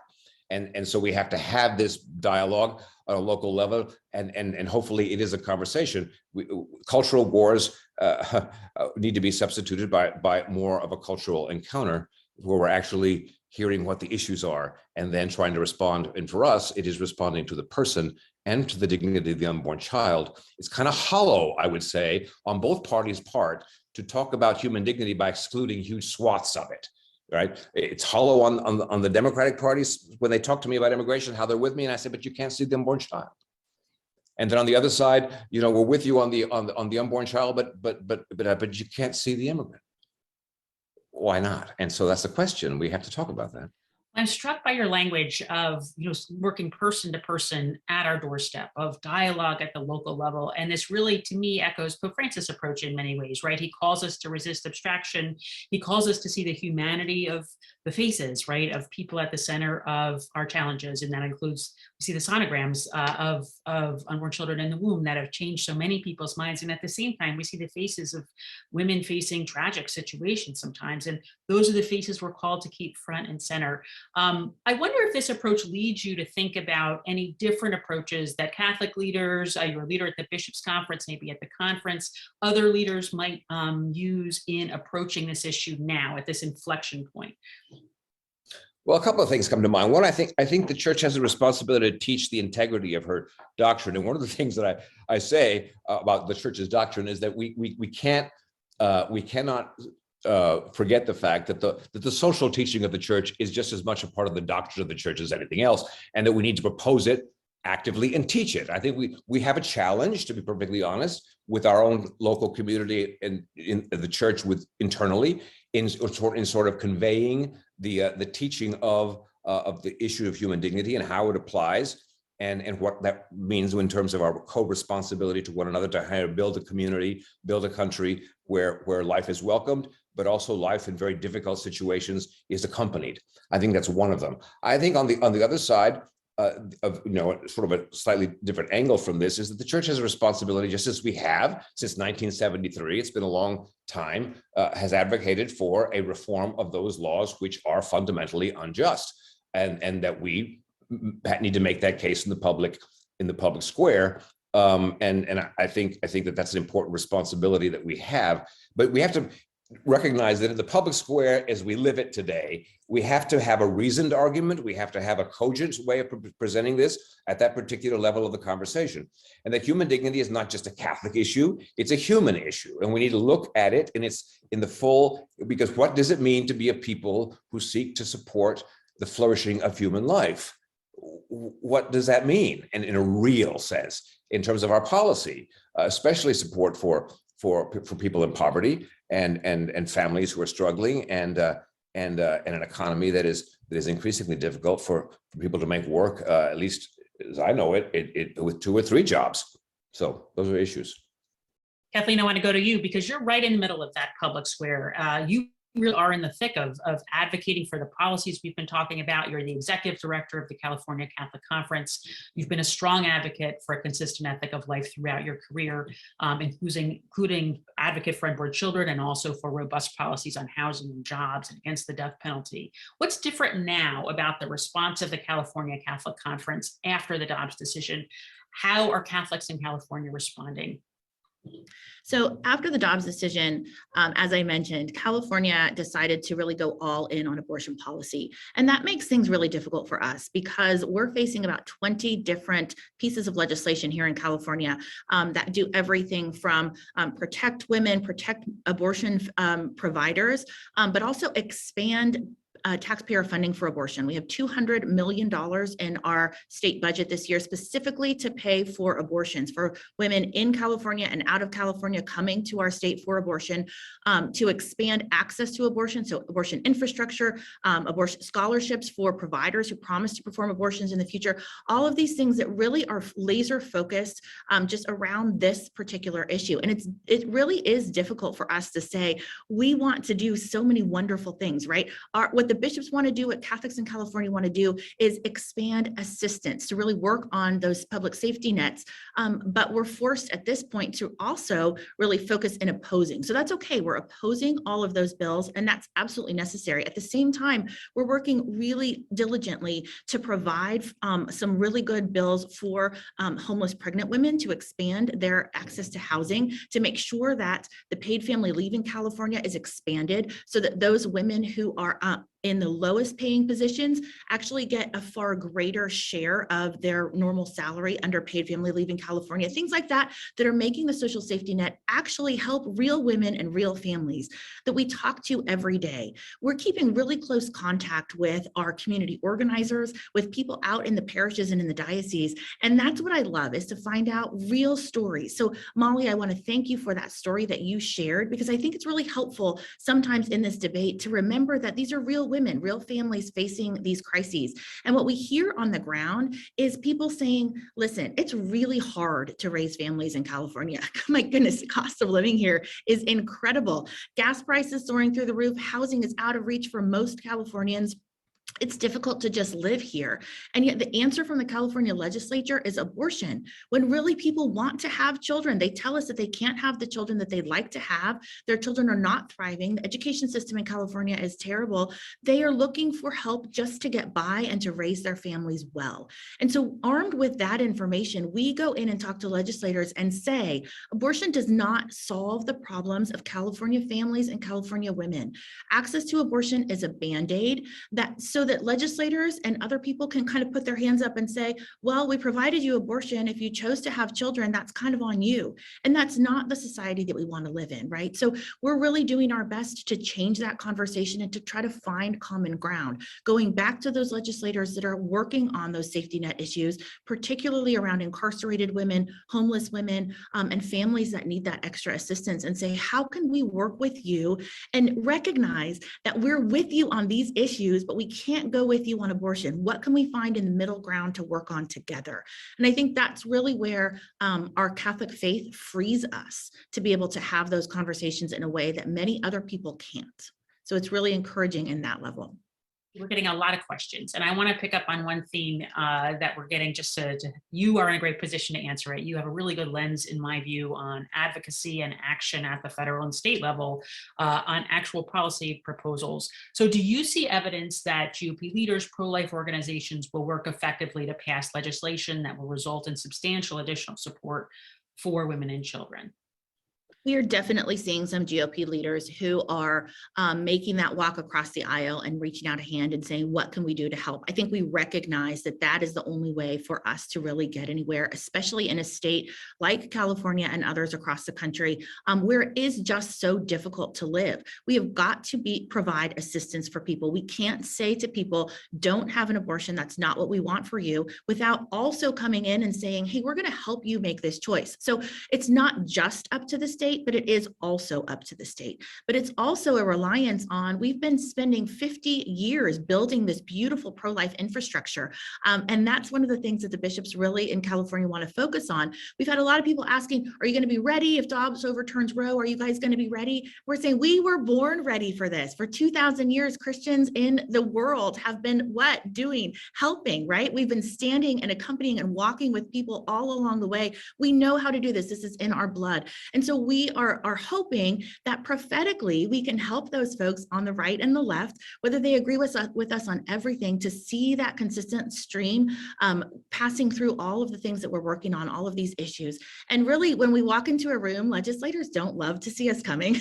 And so we have to have this dialogue on a local level, and hopefully it is a conversation. Cultural wars need to be substituted by more of a cultural encounter where we're actually hearing what the issues are and then trying to respond. And for us, it is responding to the person and to the dignity of the unborn child. It's kind of hollow, I would say, on both parties' part to talk about human dignity by excluding huge swaths of it. Right? It's hollow on the Democratic parties when they talk to me about immigration, how they're with me, and I say, but you can't see the unborn child. And then on the other side, we're with you on the unborn child, but you can't see the immigrant. Why not? And so that's the question. We have to talk about that. I'm struck by your language of working person to person at our doorstep, of dialogue at the local level. And this really, to me, echoes Pope Francis' approach in many ways, right? He calls us to resist abstraction. He calls us to see the humanity of the faces, right, of people at the center of our challenges. And that includes, we see the sonograms of unborn children in the womb that have changed so many people's minds. And at the same time, we see the faces of women facing tragic situations sometimes. And those are the faces we're called to keep front and center. I wonder if this approach leads you to think about any different approaches that Catholic leaders, your leader at the Bishops' Conference, maybe at the conference, other leaders might use in approaching this issue now at this inflection point. Well, a couple of things come to mind. One, I think the church has a responsibility to teach the integrity of her doctrine. And one of the things that I say about the church's doctrine is that we cannot forget the fact that the social teaching of the church is just as much a part of the doctrine of the church as anything else, and that we need to propose it actively and teach it. I think we have a challenge, to be perfectly honest, with our own local community and in the church internally in sort of conveying the teaching of the issue of human dignity and how it applies, and what that means in terms of our co-responsibility to one another to build a community, build a country where life is welcomed, but also life in very difficult situations is accompanied. I think that's one of them. I think on the other side of sort of a slightly different angle from this is that the church has a responsibility, just as we have since 1973. It's been a long time, has advocated for a reform of those laws which are fundamentally unjust, and that we need to make that case in the public square. And I think that that's an important responsibility that we have, but we have to recognize that in the public square as we live it today, we have to have a reasoned argument. We have to have a cogent way of presenting this at that particular level of the conversation. And that human dignity is not just a Catholic issue, it's a human issue. And we need to look at it and it's in the full, because what does it mean to be a people who seek to support the flourishing of human life? What does that mean? And in a real sense, in terms of our policy, especially support for people in poverty and families who are struggling, and an economy that is increasingly difficult for people to make work, at least as I know it with 2 or 3 jobs. So those are issues. Kathleen, I want to go to you because you're right in the middle of that public square. You really are in the thick of advocating for the policies we've been talking about. You're the executive director of the California Catholic Conference. You've been a strong advocate for a consistent ethic of life throughout your career, including advocate for unborn children and also for robust policies on housing and jobs and against the death penalty. What's different now about the response of the California Catholic Conference after the Dobbs decision? How are Catholics in California responding? So after the Dobbs decision, as I mentioned, California decided to really go all in on abortion policy. And that makes things really difficult for us because we're facing about 20 different pieces of legislation here in California that do everything from protect women, protect abortion providers, but also expand taxpayer funding for abortion. We have $200 million in our state budget this year specifically to pay for abortions for women in California and out of California coming to our state for abortion, to expand access to abortion, so abortion infrastructure, abortion scholarships for providers who promise to perform abortions in the future, all of these things that really are laser focused just around this particular issue. And it really is difficult for us to say, we want to do so many wonderful things, right? What the bishops want to do, what Catholics in California want to do is expand assistance to really work on those public safety nets. But we're forced at this point to also really focus in opposing. So that's okay. We're opposing all of those bills, and that's absolutely necessary. At the same time, we're working really diligently to provide some really good bills for homeless pregnant women to expand their access to housing, to make sure that the paid family leave in California is expanded so that those women who are in the lowest paying positions actually get a far greater share of their normal salary under paid family leave in California. Things like that that are making the social safety net actually help real women and real families that we talk to every day. We're keeping really close contact with our community organizers, with people out in the parishes and in the diocese. And that's what I love, is to find out real stories. So Molly, I want to thank you for that story that you shared, because I think it's really helpful sometimes in this debate to remember that these are real women, real families facing these crises. And what we hear on the ground is people saying, listen, it's really hard to raise families in California. My goodness, the cost of living here is incredible. Gas prices soaring through the roof. Housing is out of reach for most Californians. it's difficult to just live here. And yet the answer from the California legislature is abortion. When really people want to have children, they tell us that they can't have the children that they'd like to have. Their children are not thriving. The education system in California is terrible. They are looking for help just to get by and to raise their families well. And so armed with that information, we go in and talk to legislators and say, abortion does not solve the problems of California families and California women. Access to abortion is a Band-Aid so that legislators and other people can kind of put their hands up and say, well, we provided you abortion. If you chose to have children, that's kind of on you. And that's not the society that we want to live in, right? So we're really doing our best to change that conversation and to try to find common ground, going back to those legislators that are working on those safety net issues, particularly around incarcerated women, homeless women, and families that need that extra assistance, and say, how can we work with you and recognize that we're with you on these issues, but we can't go with you on abortion? What can we find in the middle ground to work on together? And I think that's really where our Catholic faith frees us to be able to have those conversations in a way that many other people can't. So it's really encouraging in that level. We're getting a lot of questions, and I want to pick up on one theme that we're getting. You are in a great position to answer it. You have a really good lens, in my view, on advocacy and action at the federal and state level on actual policy proposals. So do you see evidence that GOP leaders, pro-life organizations will work effectively to pass legislation that will result in substantial additional support for women and children? We are definitely seeing some GOP leaders who are making that walk across the aisle and reaching out a hand and saying, what can we do to help? I think we recognize that that is the only way for us to really get anywhere, especially in a state like California and others across the country, where it is just so difficult to live. We have got to provide assistance for people. We can't say to people, don't have an abortion, that's not what we want for you, without also coming in and saying, hey, we're going to help you make this choice. So it's not just up to the state, but it is also up to the state. But it's also a reliance on, we've been spending 50 years building this beautiful pro-life infrastructure. And that's one of the things that the bishops really in California want to focus on. We've had a lot of people asking, are you going to be ready if Dobbs overturns Roe? Are you guys going to be ready? We're saying we were born ready for this. For 2,000 years, Christians in the world have been what? Doing, helping, right? We've been standing and accompanying and walking with people all along the way. We know how to do this. This is in our blood. And so we are hoping that prophetically we can help those folks on the right and the left, whether they agree with us on everything, to see that consistent stream passing through all of the things that we're working on, all of these issues. And really, when we walk into a room, legislators don't love to see us coming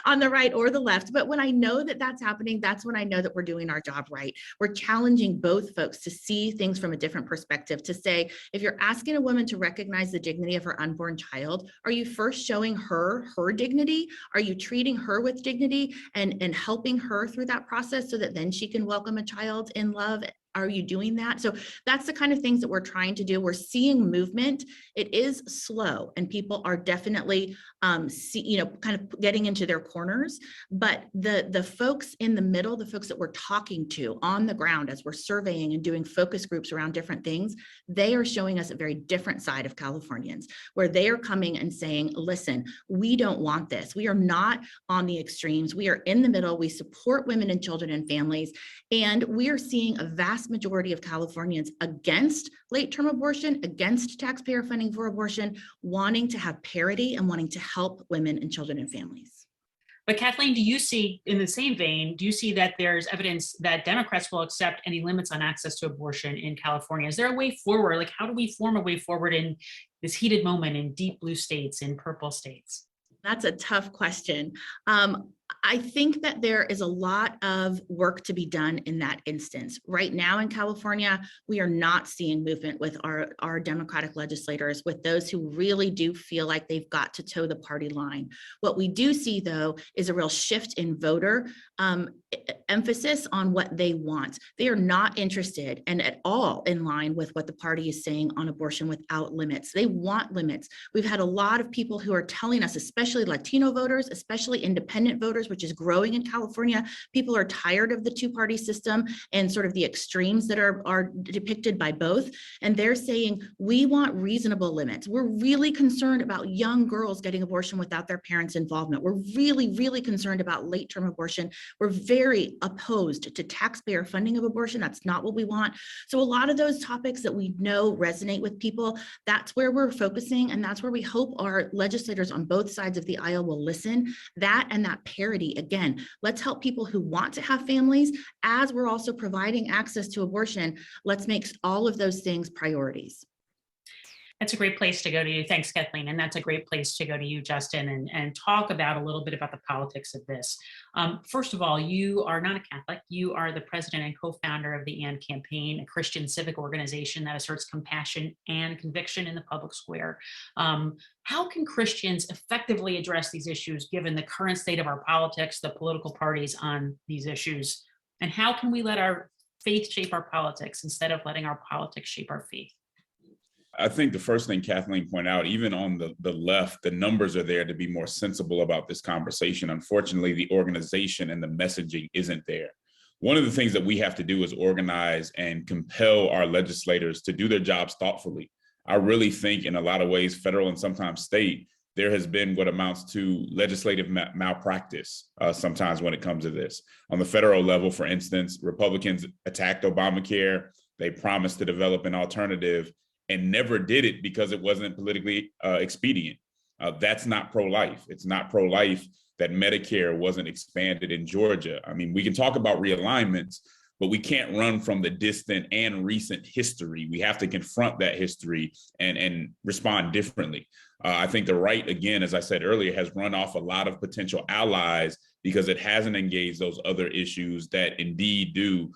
on the right or the left. But when I know that that's happening, that's when I know that we're doing our job right. We're challenging both folks to see things from a different perspective, to say, if you're asking a woman to recognize the dignity of her unborn child, are you first showing her dignity? Are you treating her with dignity and helping her through that process so that then she can welcome a child in love? Are you doing that? So that's the kind of things that we're trying to do. We're seeing movement. It is slow, and people are definitely, kind of getting into their corners. But the folks in the middle, the folks that we're talking to on the ground as we're surveying and doing focus groups around different things, they are showing us a very different side of Californians, where they are coming and saying, listen, we don't want this. We are not on the extremes. We are in the middle. We support women and children and families. And we are seeing a vast majority of Californians against late-term abortion, against taxpayer funding for abortion, wanting to have parity and wanting to help women and children and families. But Kathleen, do you see, in the same vein, do you see that there's evidence that Democrats will accept any limits on access to abortion in California? Is there a way forward? Like, how do we form a way forward in this heated moment in deep blue states, in purple states? That's a tough question. I think that there is a lot of work to be done in that instance. Right now in California, we are not seeing movement with our Democratic legislators, with those who really do feel like they've got to toe the party line. What we do see, though, is a real shift in voter emphasis on what they want. They are not interested and at all in line with what the party is saying on abortion without limits. They want limits. We've had a lot of people who are telling us, especially Latino voters, especially independent voters, which is growing in California. People are tired of the two-party system and sort of the extremes that are depicted by both. And they're saying, we want reasonable limits. We're really concerned about young girls getting abortion without their parents' involvement. We're really, really concerned about late-term abortion. We're very opposed to taxpayer funding of abortion. That's not what we want. So a lot of those topics that we know resonate with people, that's where we're focusing, and that's where we hope our legislators on both sides of the aisle will listen. That and that parity, again, let's help people who want to have families as we're also providing access to abortion. Let's make all of those things priorities. That's a great place to go to you. Thanks, Kathleen. And that's a great place to go to you, Justin, and talk about a little bit about the politics of this. First of all, you are not a Catholic. You are the president and co-founder of the AND Campaign, a Christian civic organization that asserts compassion and conviction in the public square. How can Christians effectively address these issues given the current state of our politics, the political parties on these issues? And how can we let our faith shape our politics instead of letting our politics shape our faith? I think the first thing Kathleen pointed out, even on the left, the numbers are there to be more sensible about this conversation. Unfortunately, the organization and the messaging isn't there. One of the things that we have to do is organize and compel our legislators to do their jobs thoughtfully. I really think in a lot of ways, federal and sometimes state, there has been what amounts to legislative malpractice sometimes when it comes to this. On the federal level, for instance, Republicans attacked Obamacare. They promised to develop an alternative and never did it because it wasn't politically expedient. That's not pro-life. It's not pro-life that Medicare wasn't expanded in Georgia. I mean, we can talk about realignments, but we can't run from the distant and recent history. We have to confront that history and respond differently. I think the right, again, as I said earlier, has run off a lot of potential allies because it hasn't engaged those other issues that indeed do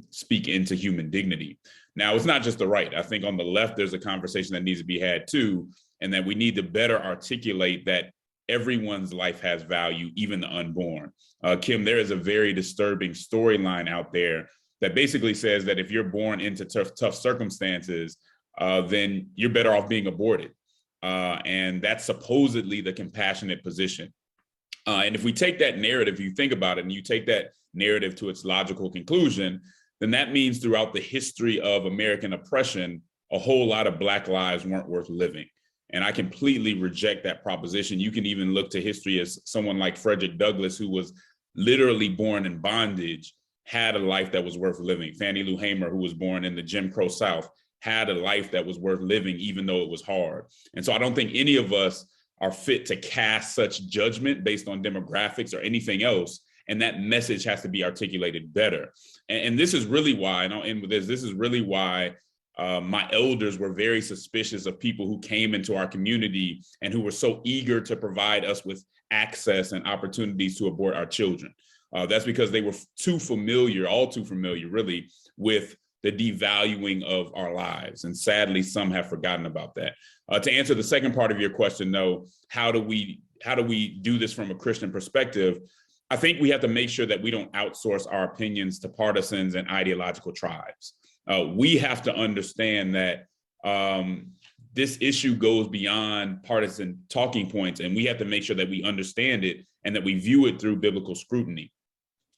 speak into human dignity. Now, it's not just the right. I think on the left, there's a conversation that needs to be had too, and that we need to better articulate that everyone's life has value, even the unborn. Kim, there is a very disturbing storyline out there that basically says that if you're born into tough circumstances, then you're better off being aborted. And that's supposedly the compassionate position. And if we take that narrative, you think about it, and you take that narrative to its logical conclusion, then that means throughout the history of American oppression, a whole lot of Black lives weren't worth living. And I completely reject that proposition. You can even look to history as someone like Frederick Douglass, who was literally born in bondage, had a life that was worth living. Fannie Lou Hamer, who was born in the Jim Crow South, had a life that was worth living, even though it was hard. And so I don't think any of us are fit to cast such judgment based on demographics or anything else. And that message has to be articulated better. And this is really why, and I'll end with this, this is really why my elders were very suspicious of people who came into our community and who were so eager to provide us with access and opportunities to abort our children. That's because they were all too familiar really with the devaluing of our lives. And sadly, some have forgotten about that. To answer the second part of your question, though, how do we do this from a Christian perspective? I think we have to make sure that we don't outsource our opinions to partisans and ideological tribes. We have to understand that this issue goes beyond partisan talking points, and we have to make sure that we understand it and that we view it through biblical scrutiny.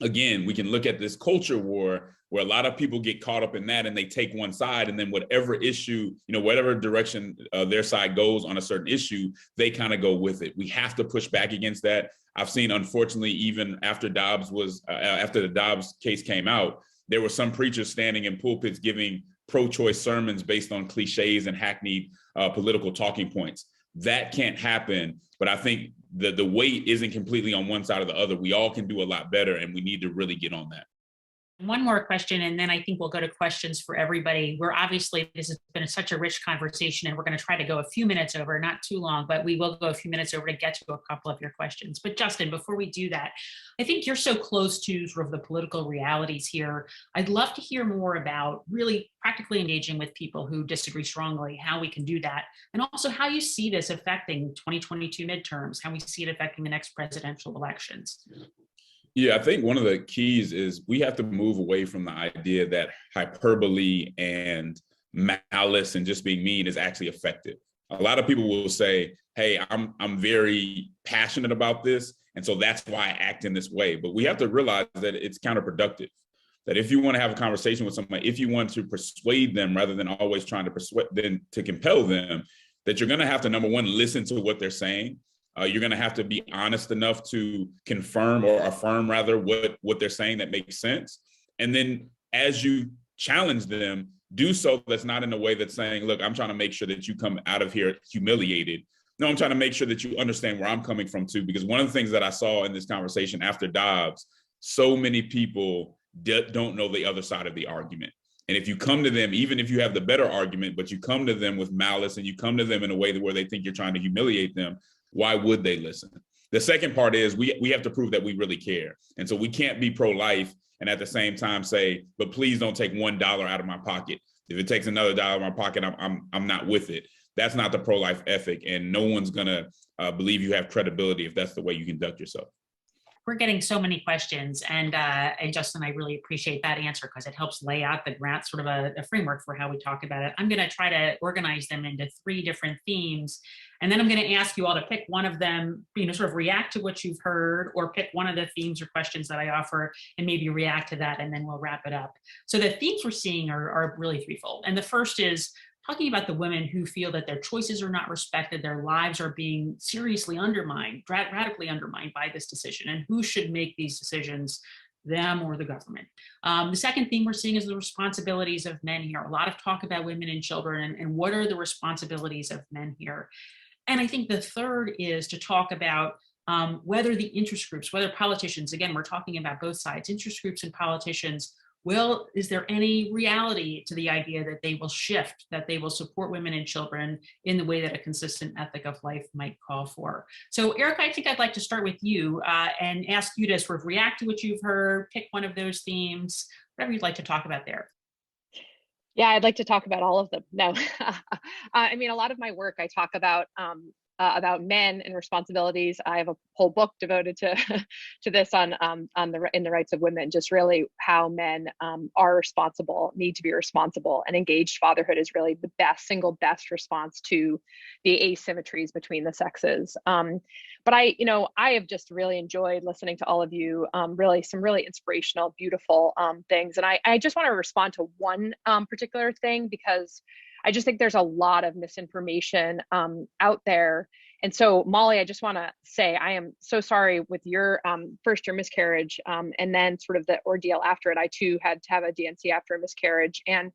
Again, we can look at this culture war where a lot of people get caught up in that and they take one side, and then whatever issue, whatever direction their side goes on a certain issue, they kind of go with it. We have to push back against that. I've seen, unfortunately, even after after the Dobbs case came out, there were some preachers standing in pulpits giving pro-choice sermons based on cliches and hackneyed political talking points. That can't happen. But I think the weight isn't completely on one side or the other. We all can do a lot better, and we need to really get on that. One more question, and then I think we'll go to questions for everybody. This has been such a rich conversation, and we're going to try to go a few minutes over, not too long, but we will go a few minutes over to get to a couple of your questions. But Justin, before we do that, I think you're so close to sort of the political realities here. I'd love to hear more about really practically engaging with people who disagree strongly, how we can do that, and also how you see this affecting 2022 midterms, how we see it affecting the next presidential elections. Yeah, I think one of the keys is we have to move away from the idea that hyperbole and malice and just being mean is actually effective. A lot of people will say, hey, I'm very passionate about this, And so that's why I act in this way. But we have to realize that it's counterproductive. That if you want to have a conversation with somebody, if you want to persuade them rather than always trying to persuade them to compel them, that you're going to have to, number one, listen to what they're saying. You're going to have to be honest enough to confirm or affirm rather what they're saying that makes sense. And then as you challenge them, do so that's not in a way that's saying, look, I'm trying to make sure that you come out of here humiliated. No, I'm trying to make sure that you understand where I'm coming from too, because one of the things that I saw in this conversation after Dobbs, so many people don't know the other side of the argument. And if you come to them, even if you have the better argument, but you come to them with malice and you come to them in a way where they think you're trying to humiliate them, why would they listen? The second part is we have to prove that we really care. And so we can't be pro-life and at the same time say, but please don't take $1 out of my pocket. If it takes another dollar out of my pocket, I'm not with it. That's not the pro-life ethic. And no one's gonna believe you have credibility if that's the way you conduct yourself. We're getting so many questions, and Justin, I really appreciate that answer because it helps lay out the ground, sort of a framework for how we talk about it. I'm going to try to organize them into 3 different themes, and then I'm going to ask you all to pick one of them, sort of react to what you've heard, or pick one of the themes or questions that I offer and maybe react to that, and then we'll wrap it up. So the themes we're seeing are really threefold. And the first is talking about the women who feel that their choices are not respected, their lives are being seriously undermined, radically undermined by this decision, and who should make these decisions, them or the government. The second theme we're seeing is the responsibilities of men here. A lot of talk about women and children, and what are the responsibilities of men here. And I think the third is to talk about whether the interest groups, whether politicians, again, we're talking about both sides, interest groups and politicians, is there any reality to the idea that they will shift, that they will support women and children in the way that a consistent ethic of life might call for? So Erica, I think I'd like to start with you and ask you to sort of react to what you've heard, pick one of those themes, whatever you'd like to talk about there. Yeah, I'd like to talk about all of them. No, I mean, a lot of my work, I talk about men and responsibilities. I have a whole book devoted to to this in the rights of women. Just really how men are responsible, need to be responsible, and engaged fatherhood is really the single best response to the asymmetries between the sexes. But I have just really enjoyed listening to all of you. Really, some really inspirational, beautiful things. And I just want to respond to one particular thing because I just think there's a lot of misinformation out there. And so, Molly, I just want to say I am so sorry with your first year miscarriage and then sort of the ordeal after it. I too had to have a DNC after a miscarriage. And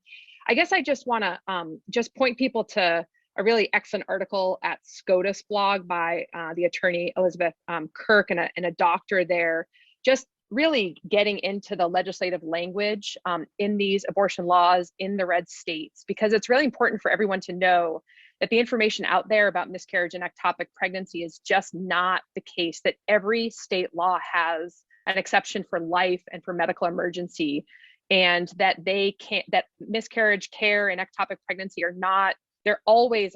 I guess I just want to just point people to a really excellent article at SCOTUS blog by the attorney Elizabeth Kirk and a doctor there, just really getting into the legislative language in these abortion laws in the red states, because it's really important for everyone to know that the information out there about miscarriage and ectopic pregnancy is just not the case, that every state law has an exception for life and for medical emergency, and that that miscarriage care and ectopic pregnancy are not, they're always,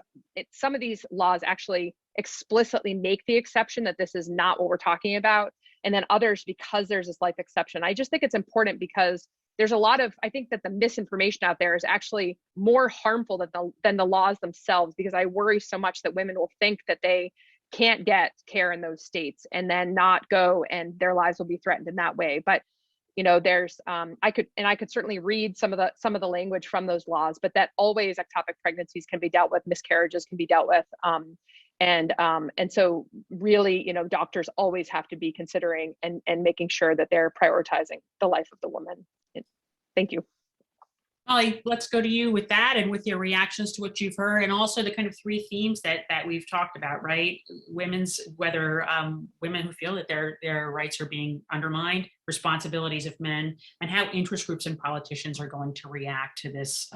some of these laws actually explicitly make the exception that this is not what we're talking about. And then others, because there's this life exception. I just think it's important because there's a lot of, I think that the misinformation out there is actually more harmful than the laws themselves, because I worry so much that women will think that they can't get care in those states and then not go, and their lives will be threatened in that way. But there's I could certainly read some of the language from those laws, but that always ectopic pregnancies can be dealt with, miscarriages can be dealt with. And so really, doctors always have to be considering and making sure that they're prioritizing the life of the woman. Thank you. Molly, let's go to you with that and with your reactions to what you've heard, and also the kind of 3 themes that we've talked about, right? Women who feel that their rights are being undermined, responsibilities of men, and how interest groups and politicians are going to react to this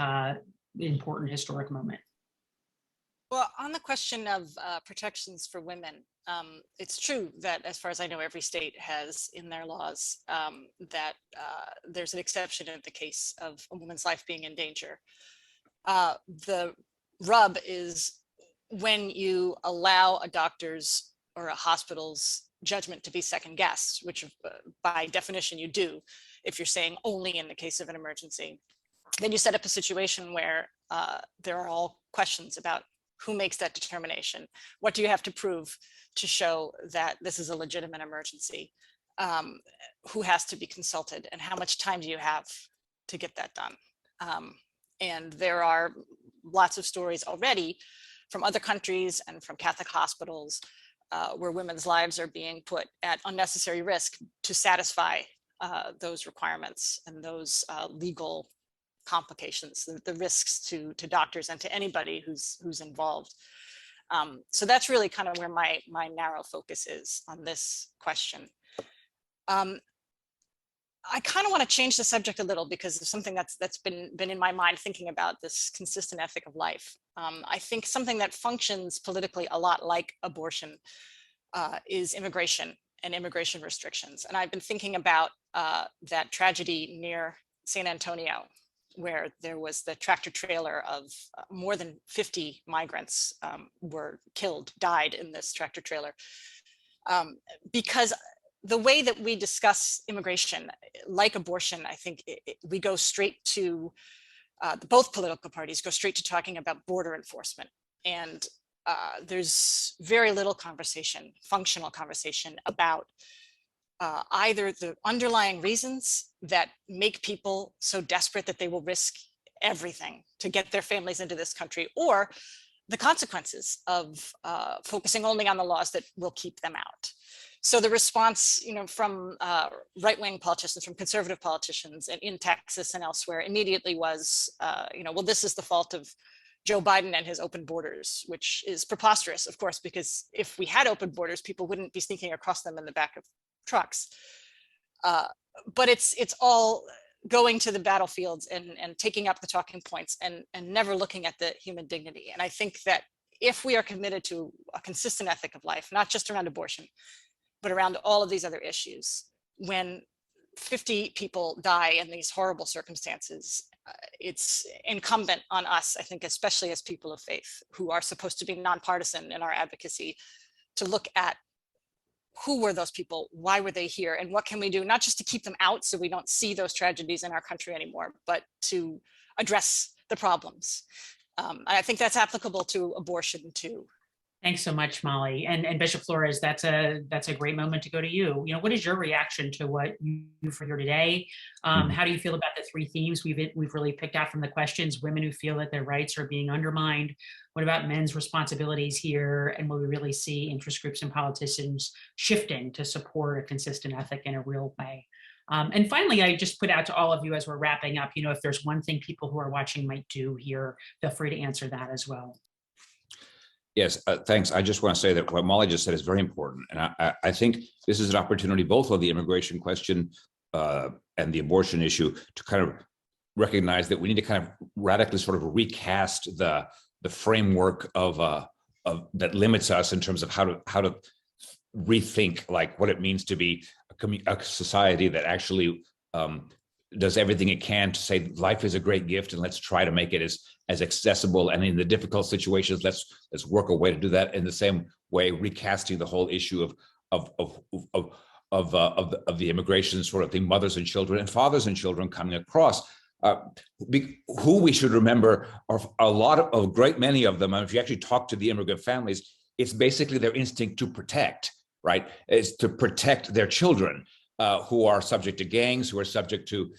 important historic moment. Well, on the question of protections for women, it's true that, as far as I know, every state has in their laws that there's an exception in the case of a woman's life being in danger. The rub is when you allow a doctor's or a hospital's judgment to be second guessed, which by definition you do if you're saying only in the case of an emergency. Then you set up a situation where there are all questions about Who makes that determination? What do you have to prove to show that this is a legitimate emergency? Who has to be consulted, and how much time do you have to get that done? And there are lots of stories already from other countries and from Catholic hospitals where women's lives are being put at unnecessary risk to satisfy those requirements and those legal complications, the risks to doctors and to anybody who's involved. So that's really kind of where my narrow focus is on this question. I kind of want to change the subject a little because of something that's been in my mind thinking about this consistent ethic of life. I think something that functions politically a lot like abortion is immigration and immigration restrictions. And I've been thinking about that tragedy near San Antonio, where there was the tractor trailer of more than 50 migrants were killed, died in this tractor trailer. Because the way that we discuss immigration, like abortion, I think we go straight to, both political parties go straight to talking about border enforcement. And there's very little conversation, functional conversation about either the underlying reasons that make people so desperate that they will risk everything to get their families into this country, or the consequences of focusing only on the laws that will keep them out. So the response, from right-wing politicians, from conservative politicians in Texas and elsewhere immediately was, well, this is the fault of Joe Biden and his open borders, which is preposterous, of course, because if we had open borders, people wouldn't be sneaking across them in the back of trucks. But it's all going to the battlefields and taking up the talking points and never looking at the human dignity. And I think that if we are committed to a consistent ethic of life, not just around abortion, but around all of these other issues, when 50 people die in these horrible circumstances, it's incumbent on us, I think, especially as people of faith who are supposed to be nonpartisan in our advocacy, to look at who were those people, why were they here, and what can we do, not just to keep them out so we don't see those tragedies in our country anymore, but to address the problems. I think that's applicable to abortion too. Thanks so much, Molly. And Bishop Flores, that's a great moment to go to you. What is your reaction to what you've heard here today? How do you feel about the three themes we've really picked out from the questions? Women who feel that their rights are being undermined. What about men's responsibilities here? And will we really see interest groups and politicians shifting to support a consistent ethic in a real way? And finally, I just put out to all of you as we're wrapping up, if there's one thing people who are watching might do here, feel free to answer that as well. Yes, thanks. I just want to say that what Molly just said is very important. And I think this is an opportunity, both of the immigration question and the abortion issue, to kind of recognize that we need to kind of radically sort of recast the framework of that limits us in terms of how to rethink like what it means to be a society that actually does everything it can to say life is a great gift and let's try to make it as accessible, and in the difficult situations let's work a way to do that. In the same way, recasting the whole issue of the immigration sort of thing, mothers and children and fathers and children coming across. Who we should remember are a great many of them. And if you actually talk to the immigrant families, it's basically their instinct to protect, right? Is to protect their children who are subject to gangs, who are subject to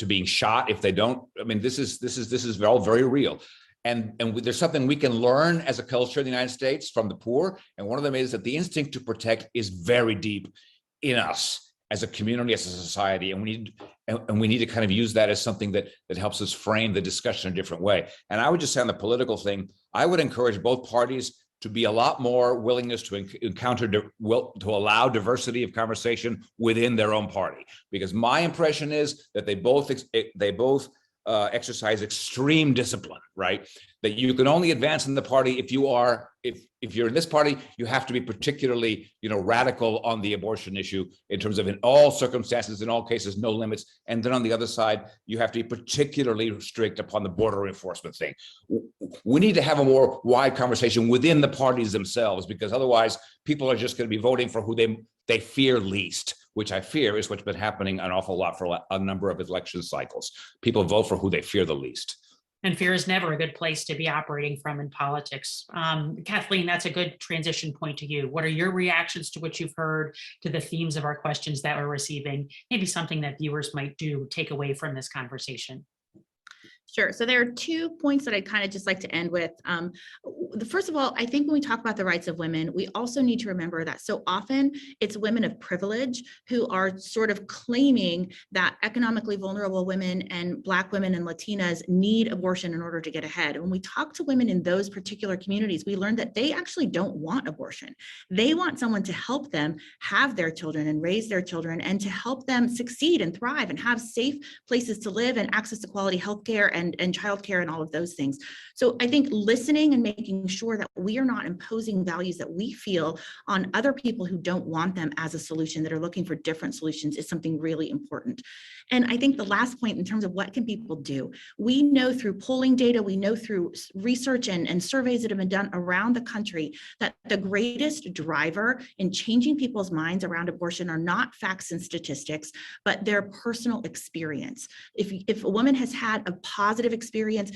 being shot if they don't. I mean, this is all very real. And there's something we can learn as a culture in the United States from the poor. And one of them is that the instinct to protect is very deep in us as a community, as a society. And we need to kind of use that as something that helps us frame the discussion in a different way. And I would just say on the political thing, I would encourage both parties to be a lot more willingness to to allow diversity of conversation within their own party, because my impression is that they both exercise extreme discipline, right? That you can only advance in the party if you're in this party, you have to be particularly, radical on the abortion issue in terms of in all circumstances, in all cases, no limits. And then on the other side, you have to be particularly strict upon the border enforcement thing. We need to have a more wide conversation within the parties themselves, because otherwise people are just going to be voting for who they fear least, which I fear is what's been happening an awful lot for a number of election cycles. People vote for who they fear the least. And fear is never a good place to be operating from in politics. Kathleen, that's a good transition point to you. What are your reactions to what you've heard, to the themes of our questions that we're receiving? Maybe something that viewers might take away from this conversation. Sure. So there are 2 points that I'd kind of just like to end with. First of all, I think when we talk about the rights of women, we also need to remember that so often it's women of privilege who are sort of claiming that economically vulnerable women and Black women and Latinas need abortion in order to get ahead. When we talk to women in those particular communities, we learn that they actually don't want abortion. They want someone to help them have their children and raise their children, and to help them succeed and thrive and have safe places to live and access to quality healthcare and childcare and all of those things. So I think listening and making sure that we are not imposing values that we feel on other people who don't want them as a solution, that are looking for different solutions, is something really important. And I think the last point in terms of what can people do, we know through polling data, we know through research and surveys that have been done around the country, that the greatest driver in changing people's minds around abortion are not facts and statistics, but their personal experience. If a woman has had a positive experience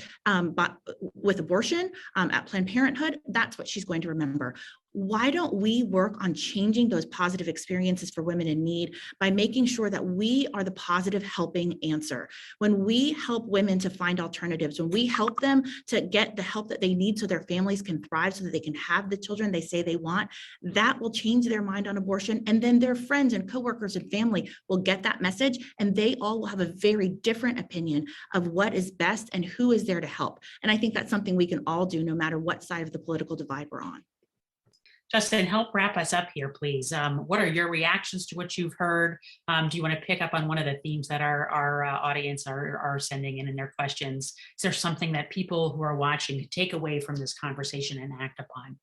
with abortion at Planned Parenthood, that's what she's going to remember. Why don't we work on changing those positive experiences for women in need by making sure that we are the positive helping answer? When we help women to find alternatives, when we help them to get the help that they need so their families can thrive, so that they can have the children they say they want, that will change their mind on abortion. And then their friends and coworkers and family will get that message, and they all will have a very different opinion of what is best and who is there to help. And I think that's something we can all do no matter what side of the political divide we're on. Justin, help wrap us up here, please. What are your reactions to what you've heard? Do you want to pick up on one of the themes that our audience are sending in their questions? Is there something that people who are watching can take away from this conversation and act upon?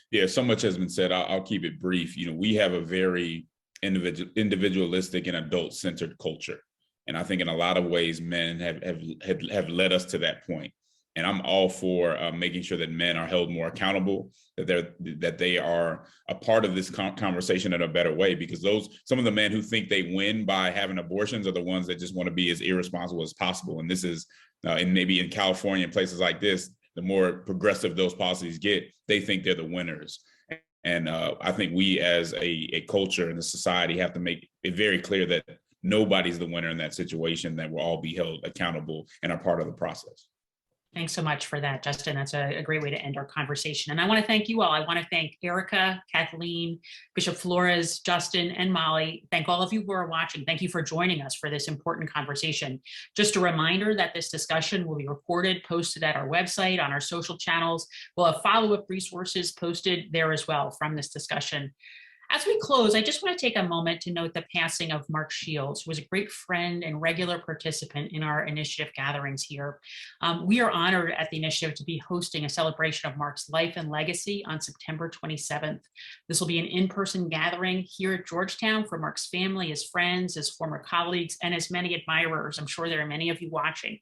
Yeah, so much has been said. I'll keep it brief. We have a very individualistic and adult-centered culture. And I think in a lot of ways, men have led us to that point. And I'm all for making sure that men are held more accountable, that they are a part of this conversation in a better way, because some of the men who think they win by having abortions are the ones that just want to be as irresponsible as possible. And this is, and maybe in California and places like this, the more progressive those policies get, they think they're the winners. And I think we as a culture and a society have to make it very clear that nobody's the winner in that situation, that we'll all be held accountable and are part of the process. Thanks so much for that, Justin. That's a great way to end our conversation. And I want to thank you all. I want to thank Erica, Kathleen, Bishop Flores, Justin, and Molly. Thank all of you who are watching. Thank you for joining us for this important conversation. Just a reminder that this discussion will be recorded, posted at our website, on our social channels. We'll have follow-up resources posted there as well from this discussion. As we close, I just want to take a moment to note the passing of Mark Shields, who was a great friend and regular participant in our initiative gatherings here. We are honored at the initiative to be hosting a celebration of Mark's life and legacy on September 27th. This will be an in-person gathering here at Georgetown for Mark's family, his friends, his former colleagues, and his many admirers. I'm sure there are many of you watching.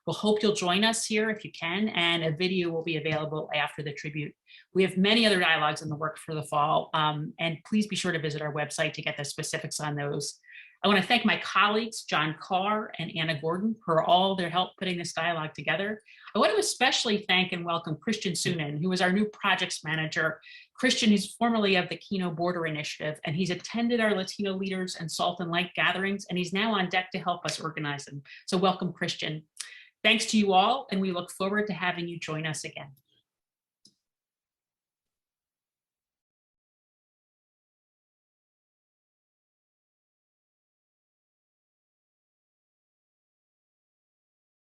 We'll hope you'll join us here if you can, and a video will be available after the tribute. We have many other dialogues in the works for the fall, and please be sure to visit our website to get the specifics on those. I want to thank my colleagues, John Carr and Anna Gordon, for all their help putting this dialogue together. I want to especially thank and welcome Christian Sunan, who is our new projects manager. Christian is formerly of the Keno Border Initiative, and he's attended our Latino Leaders and Salt and Light gatherings, and he's now on deck to help us organize them. So welcome, Christian. Thanks to you all, and we look forward to having you join us again.